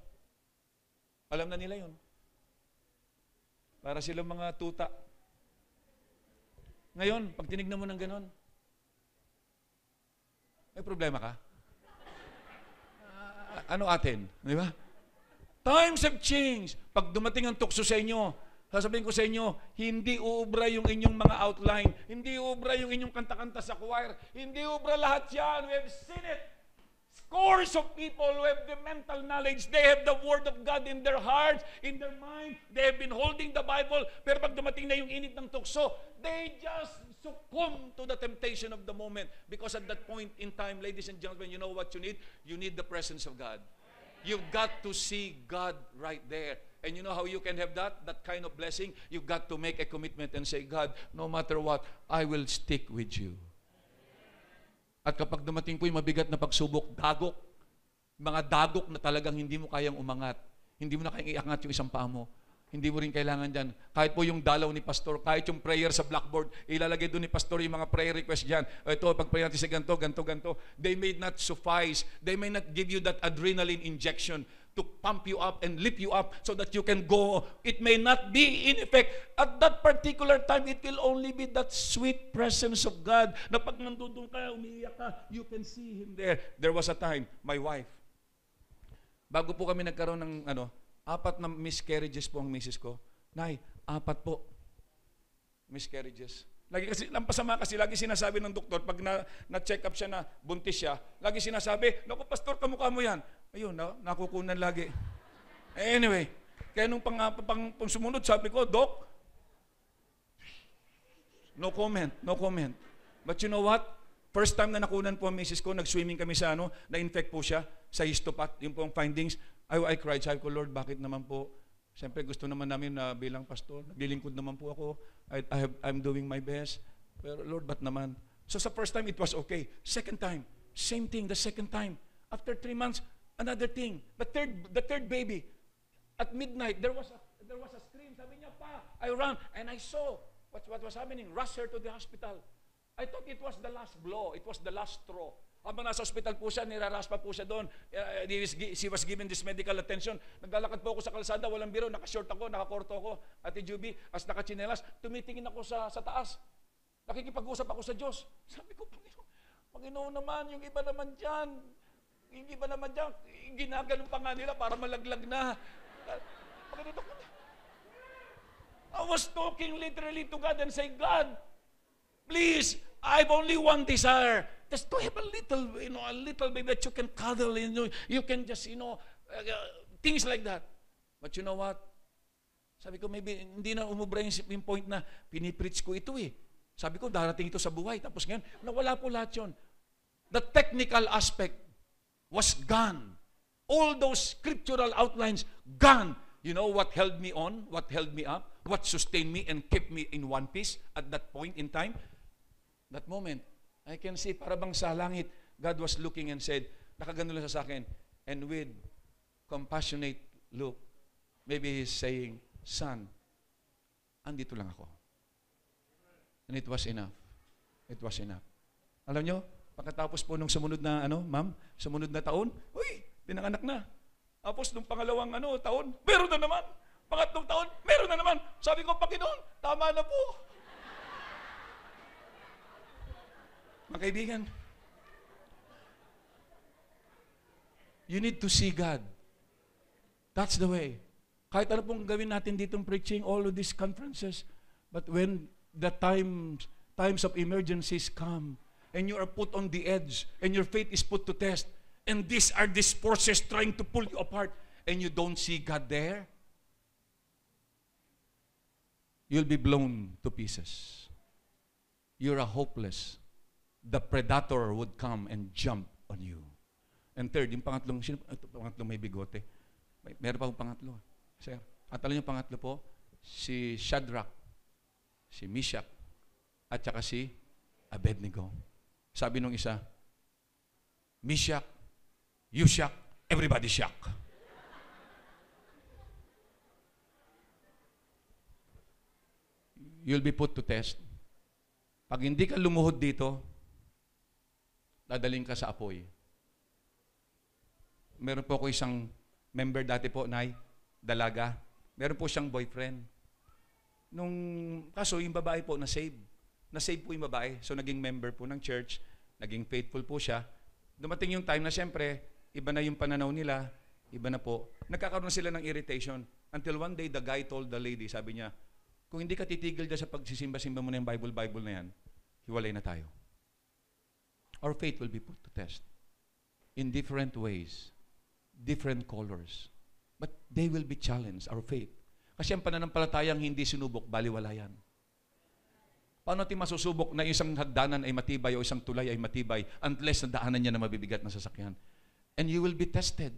Speaker 3: Alam na nila yun. Para silang mga tuta. Ngayon, pag tinignan mo ng ganon, may problema ka? Ano atin? Di ba? Times have changed. Pag dumating ang tukso sa inyo, sasabihin ko sa inyo, hindi uubra yung inyong mga outline. Hindi uubra yung inyong kanta-kanta sa choir. Hindi uubra lahat yan. We have seen it. Scores of people who have the mental knowledge. They have the Word of God in their hearts, in their mind. They have been holding the Bible. Pero pag dumating na yung init ng tukso, they just succumb to the temptation of the moment. Because at that point in time, ladies and gentlemen, you know what you need? You need the presence of God. You've got to see God right there. And you know how you can have that kind of blessing? You've got to make a commitment and say, God, no matter what, I will stick with you. At kapag dumating po yung mabigat na pagsubok, dagok, mga dagok na talagang hindi mo kayang umangat, hindi mo na kayang iangat yung isang paa mo, hindi mo rin kailangan dyan. Kahit po yung dalaw ni pastor, kahit yung prayer sa blackboard, ilalagay doon ni pastor yung mga prayer request dyan. Ito, pag-pray natin sa ganito, ganito, ganito. They may not suffice. They may not give you that adrenaline injection to pump you up and lift you up so that you can go. It may not be in effect. At that particular time, it will only be that sweet presence of God na pag nandun ka, umiiyak ka, you can see Him there. There was a time, my wife, bago po kami nagkaroon ng 4 na miscarriages po ang misis ko. Nay, 4 po miscarriages. Lagi kasi, ang pasama kasi, lagi sinasabi ng doktor, pag na-check up siya na buntis siya, lagi sinasabi, naku, pastor, kamukha mo yan. Ayun, nakukunan lagi. Anyway, kaya nung pang sumunod, sabi ko, Dok, no comment. But you know what? First time na nakunan po ang misis ko, nag-swimming kami sa na-infect po siya sa histopath, yung po ang findings. I cried, sabi ko, Lord, bakit naman po? Siyempre, gusto naman namin na bilang pastor, naglilingkod naman po ako. I'm doing my best. Pero Lord, ba't naman? So sa first time, it was okay. Second time, same thing, the second time. After 3 months, another thing. The third baby. At midnight, there was a scream. Sabi niya, Pa, I ran and I saw what was happening. Rush her to the hospital. I thought it was the last blow. It was the last straw. Habang nasa hospital po siya, niraraspa po siya doon. She was given this medical attention. Naglalakad po ako sa kalsada, walang biro, nakashort ako, nakakorto ako, Ate Juby, as nakachinelas. Tumitingin ako sa taas. Nakikipag-usap ako sa Diyos. Sabi ko, Panginoon naman, yung iba naman dyan, ginaganon pa nga nila para malaglag na. I was talking literally to God and saying, God, please, I've only one desire. Just to have a little baby that you can cuddle, you can just, things like that. But you know what? Sabi ko, maybe hindi na umubra yung point na pinipreach ko ito eh. Sabi ko, darating ito sa buhay. Tapos ngayon, nawala po lahat yun. The technical aspect was gone. All those scriptural outlines, gone. You know what held me on? What held me up? What sustained me and kept me in one piece at that point in time? That moment, I can see, para bang sa langit, God was looking and said, nakagano lang sa akin, and with compassionate look, maybe He's saying, Son, andito lang ako. And it was enough. It was enough. Alam nyo, pagkatapos po nung sumunod na, sumunod na taon, pinanganak na. Tapos nung pangalawang taon, meron na naman. Pangatlong taon, meron na naman. Sabi ko, Panginoon, tama na po. Mga kaibigan, you need to see God. That's the way. Kahit ano pong gawin natin ditong preaching, all of these conferences, but when the times of emergencies come, and you are put on the edge, and your faith is put to test, and these forces trying to pull you apart, and you don't see God there, you'll be blown to pieces. You're hopeless. The predator would come and jump on you. And third, yung pangatlong may bigote. Meron pa akong pangatlo. Sir, at alam niyo pangatlo po, si Shadrach, si Meshach, at saka si Abednego. Sabi nung isa, Meshach, you shock, everybody shock. You'll be put to test. Pag hindi ka lumuhod dito, dadaling ka sa apoy. Meron po ako isang member dati po, Nay, dalaga. Meron po siyang boyfriend. Kaso yung babae po na-save. Na-save po yung babae. So naging member po ng church, naging faithful po siya. Dumating yung time na siyempre, iba na yung pananaw nila, iba na po. Nagkakaroon sila ng irritation. Until one day, the guy told the lady, sabi niya, kung hindi ka titigil dyan sa pagsisimba-simba mo na yung Bible na yan, hiwalay na tayo. Our faith will be put to test in different ways, different colors. But they will be challenged, our faith. Kasi ang pananampalatayang hindi sinubok, baliwala yan. Paano natin masusubok na isang hagdanan ay matibay o isang tulay ay matibay unless na daanan niya na mabibigat na sasakyan? And you will be tested.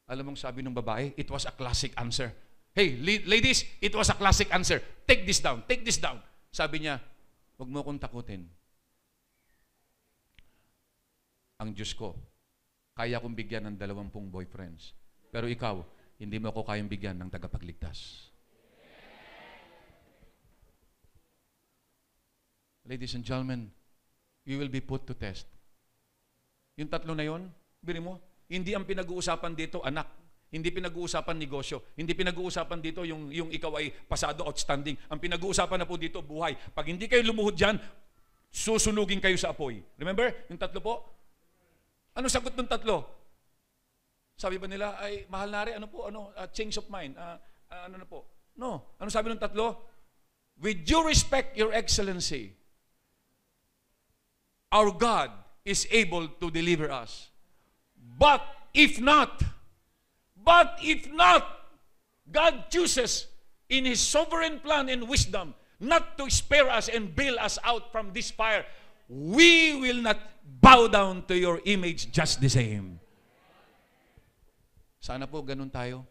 Speaker 3: Alam mong sabi ng babae, it was a classic answer. Hey, ladies, it was a classic answer. Take this down, take this down. Sabi niya, huwag mo akong takutin. Ang Diyos ko, kaya kong bigyan ng 20 boyfriends. Pero ikaw, hindi mo ako kayang bigyan ng tagapagligtas. Ladies and gentlemen, you will be put to test. Yung tatlo na yon, biri mo, hindi ang pinag-uusapan dito, anak. Hindi pinag-uusapan negosyo. Hindi pinag-uusapan dito yung ikaw ay pasado, outstanding. Ang pinag-uusapan na po dito, buhay. Pag hindi kayo lumuhod dyan, susunugin kayo sa apoy. Remember? Yung tatlo po? Ano sagot ng tatlo? Sabi ba nila, ay, mahal na rin, change of mind. Ano na po? No. Ano sabi ng tatlo? With due respect, Your Excellency, our God is able to deliver us. But if not, God chooses in His sovereign plan and wisdom not to spare us and bail us out from this fire, we will not bow down to your image just the same. Sana po ganun tayo.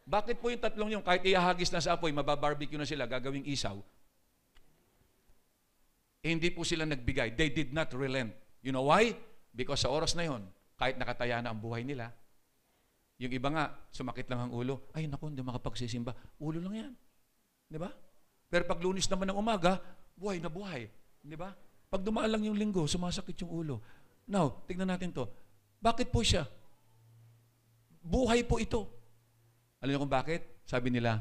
Speaker 3: Bakit po yung tatlong yung kahit ihahagis na sa apoy, mababarbecue na sila, gagawing isaw? Hindi po sila nagbigay. They did not relent. You know why? Because sa oras na yon, kahit nakataya na ang buhay nila, yung iba nga, sumakit lang ang ulo. Ay, naku, hindi makapagsisimba. Ulo lang yan. Di ba? Pero pag Lunes naman ng umaga, buhay na buhay. Di ba? Pag dumaan lang yung linggo, sumasakit yung ulo. Now, tignan natin to. Bakit po siya? Buhay po ito. Alam niyo kung bakit? Sabi nila,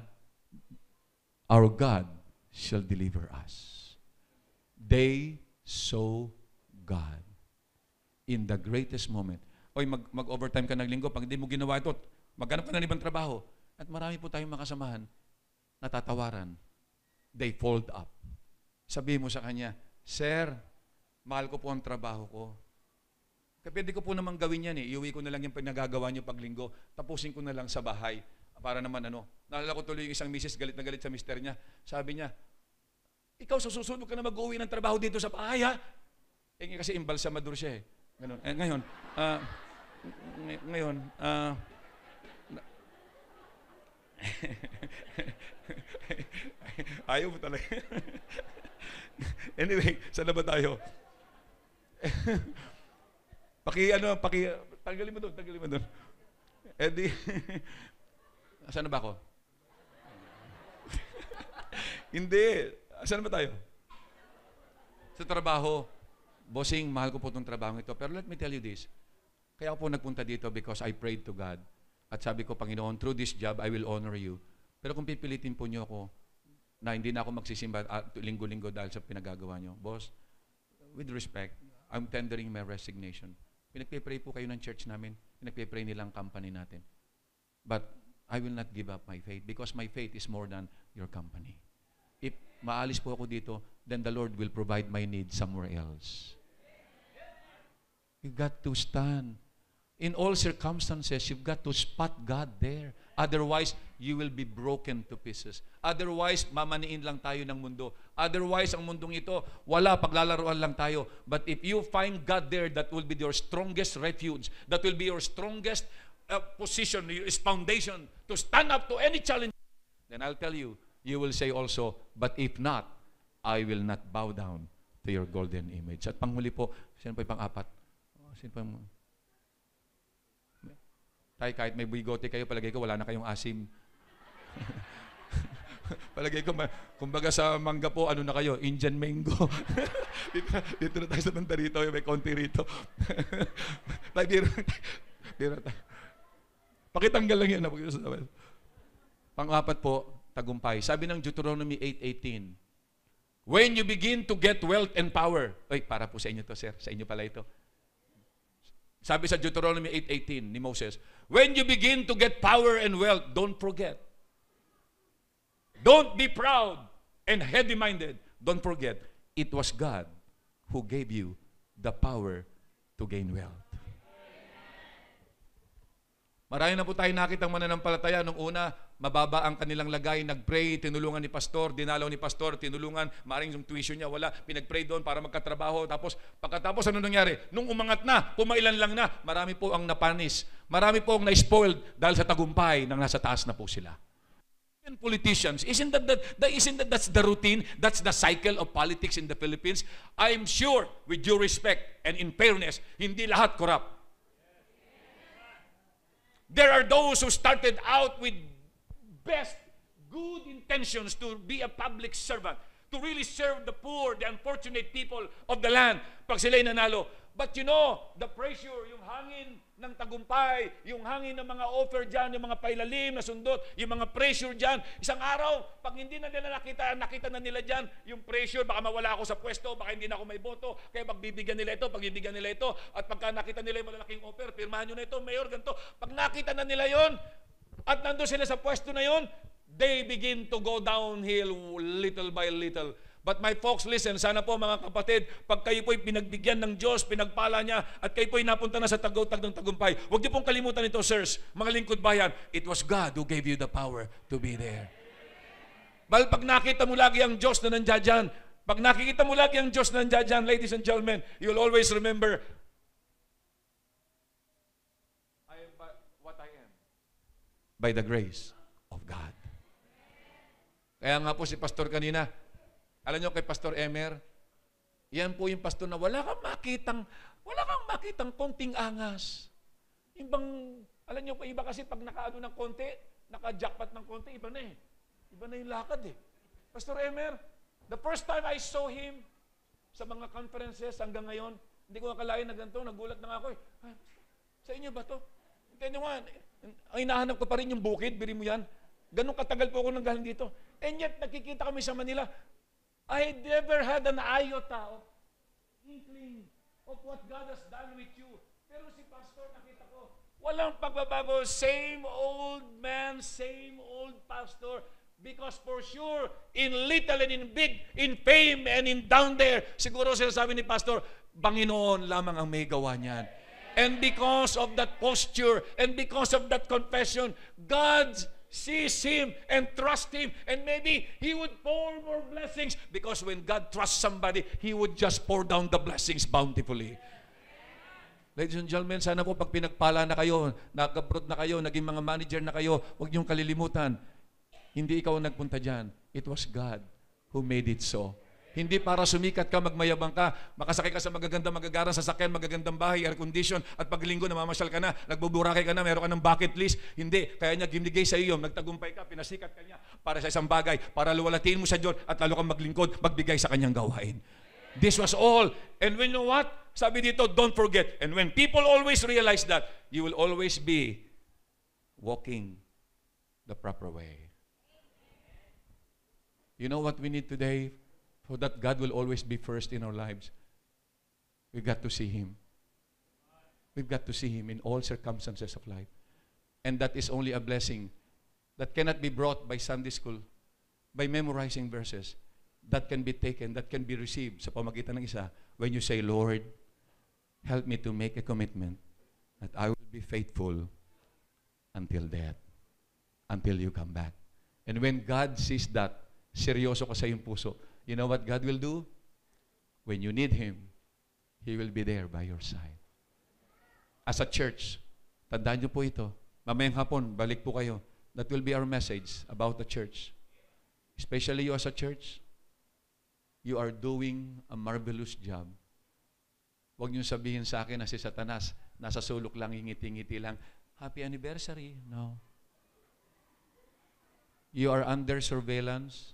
Speaker 3: our God shall deliver us. They saw God in the greatest moment. Oy, mag-overtime ka ng linggo, pag hindi mo ginawa ito, maghanap ka na ibang trabaho. At marami po tayong makasamahan, natatawaran. They fold up. Sabihin mo sa kanya, Sir, mahal ko po ang trabaho ko. Pwede ko po naman gawin yan eh. Iuwi ko na lang yung nagagawa niyo pag linggo. Tapusin ko na lang sa bahay. Para naman Naalala ko tuloy yung isang misis, galit na galit sa mister niya. Sabi niya, ikaw sa susunod ka na mag-uwi ng trabaho dito sa bahay ha? Kasi imbalsamador siya eh. Ganun. Ngayon, ayaw mo talaga. Anyway, saan na ba tayo? Tanggalin mo doon. Saan na ba ako? Hindi. Saan na ba tayo? Sa trabaho. Bossing, mahal ko po itong trabaho ito. Pero let me tell you this. Kaya ako po nagpunta dito because I prayed to God. At sabi ko, Panginoon, through this job, I will honor you. Pero kung pipilitin po niyo ako na hindi na ako magsisimba linggo-linggo dahil sa pinagagawa niyo, boss, with respect, I'm tendering my resignation. Pinagpipray po kayo ng church namin. Pinagpipray nilang company natin. But I will not give up my faith because my faith is more than your company. If maalis po ako dito, then the Lord will provide my need somewhere else. You've got to stand. In all circumstances, you've got to spot God there. Otherwise, you will be broken to pieces. Otherwise, mamaniin lang tayo ng mundo. Otherwise, ang mundong ito, wala, paglalaruan lang tayo. But if you find God there, that will be your strongest refuge. That will be your strongest position, your foundation to stand up to any challenge. Then I'll tell you, you will say also, but if not, I will not bow down to your golden image. At panghuli po, sino pa yung pang-apat? Sino pa yung... Tay, kahit may bigote kayo, palagay ko wala na kayong asim. Palagay ko, kumbaga sa mangga po, ano na kayo? Indian mango. dito na tayo sa banda rito, may konti rito. Tay, biro tayo. Pakitanggal lang yan. Pang-apat po, tagumpay. Sabi ng Deuteronomy 8:18, when you begin to get wealth and power, para po sa inyo to, sir. Sa inyo pala ito. Sabi sa Deuteronomy 8:18 ni Moses, when you begin to get power and wealth, don't forget. Don't be proud and heavy-minded. Don't forget, it was God who gave you the power to gain wealth. Marami na po tayo nakitang mananampalataya. Nung una, mababa ang kanilang lagay, nag-pray, tinulungan ni pastor, dinalaw ni pastor, tinulungan, maaaring yung tuition niya, wala, pinag-pray doon para magkatrabaho. Tapos, pagkatapos ano nangyari? Nung umangat na, pumailan lang na, marami po ang napanis. Marami po ang na-spoiled dahil sa tagumpay nang nasa taas na po sila. And politicians, isn't that that's the routine, that's the cycle of politics in the Philippines? I'm sure, with due respect and in fairness, hindi lahat corrupt. There are those who started out with best good intentions to be a public servant, to really serve the poor, the unfortunate people of the land. Pag sila'y nanalo. But you know, the pressure, yung hangin ng tagumpay, yung hangin ng mga offer dyan, yung mga pailalim na sundot, yung mga pressure dyan, isang araw, pag hindi na nila nakita na nila dyan, yung pressure, baka mawala ako sa pwesto, baka hindi na ako may boto, kaya pagbibigyan nila ito, at pagka nakita nila yung malalaking offer, pirmahan nyo na ito, mayor, ganito. Pag nakita na nila yon, at nandun sila sa pwesto na yon, they begin to go downhill little by little. But my folks, listen, sana po mga kapatid, pag kayo po'y pinagbigyan ng Diyos, pinagpala niya, at kayo po'y napunta na sa tagawtag ng tagumpay, huwag niyo pong kalimutan ito, sirs, mga lingkod bayan, it was God who gave you the power to be there. Well, pag nakita mo lagi ang Diyos na nandiyan dyan, pag nakikita mo lagi ang Diyos na nandiyan dyan, ladies and gentlemen, you'll always remember, I am what I am by the grace of God. Kaya nga po si pastor kanina, alam nyo kay Pastor Emer, yan po yung pastor na wala kang makitang konting angas. Ibang, alam nyo, iba kasi pag nakaano ng konti, naka-jackpot ng konti, iba na eh. Iba na yung lakad eh. Pastor Emer, the first time I saw him sa mga conferences hanggang ngayon, hindi ko akalain na ganito, nagulat na nga ako eh. Sa inyo ba to? Hindi nyo nga, ang hinahanap ko pa rin yung bukid, biri mo yan. Ganun katagal po ako nang galing dito. And yet, nakikita kami sa Manila, I never had an iota of inkling of what God has done with you. Pero si pastor, nakita ko, walang pagbabago. Same old man, same old pastor. Because for sure, in little and in big, in fame and in down there, siguro sinasabi ni pastor, Panginoon lamang ang may gawa niyan. And because of that posture, and because of that confession, God sees him and trust him, and maybe he would pour more blessings, because when God trusts somebody, he would just pour down the blessings bountifully. Ladies and gentlemen, sana po pag pinagpala na kayo, nag-abroad na kayo, naging mga manager na kayo, huwag niyong kalilimutan, hindi ikaw ang nagpunta dyan. It was God who made it so. Hindi para sumikat ka, magmayabang ka, makasakay ka sa magagarang sasakyan, magagandang bahay, air condition, at paglinggo namamasyal ka na, nagbuburakay ka na, meron ka ng bucket list. Hindi, kaya niya ginigay sa iyo, nagtagumpay ka, pinasikat ka niya para sa isang bagay, para luwalatiin mo sa Diyos at lalo kang maglingkod, magbigay sa kanyang gawain. This was all. And when you know what? Sabi dito, don't forget. And when people always realize that, you will always be walking the proper way. You know what we need today? So that God will always be first in our lives. We've got to see Him. We've got to see Him in all circumstances of life. And that is only a blessing that cannot be brought by Sunday school, by memorizing verses. That can be taken, that can be received sa pamagitan ng isa when you say, Lord, help me to make a commitment that I will be faithful until death, until you come back. And when God sees that, seryoso ka sa iyong puso, you know what God will do? When you need Him, He will be there by your side. As a church, tandaan niyo po ito. Mamayang hapon, balik po kayo. That will be our message about the church. Especially you as a church, you are doing a marvelous job. Huwag niyo sabihin sa akin na si Satanas, nasa sulok lang, ngiti-ngiti lang, happy anniversary. No. You are under surveillance.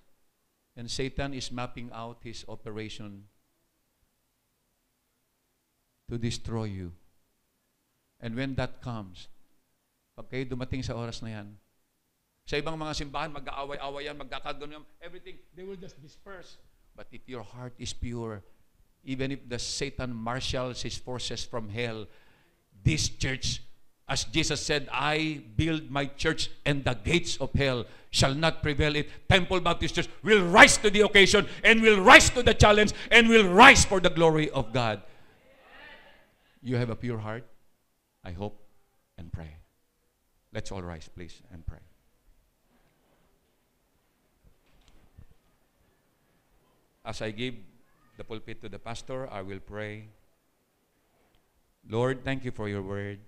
Speaker 3: And Satan is mapping out his operation to destroy you. And when that comes, pag kayo dumating sa oras na yan, sa ibang mga simbahan, mag-aaway-away yan, magkakagano yan, everything, they will just disperse. But if your heart is pure, even if the Satan marshals his forces from hell, this church, as Jesus said, I build my church and the gates of hell shall not prevail it. Temple Baptist Church will rise to the occasion and will rise to the challenge and will rise for the glory of God. You have a pure heart, I hope, and pray. Let's all rise, please, and pray. as I give the pulpit to the pastor, I will pray. Lord, thank you for your word.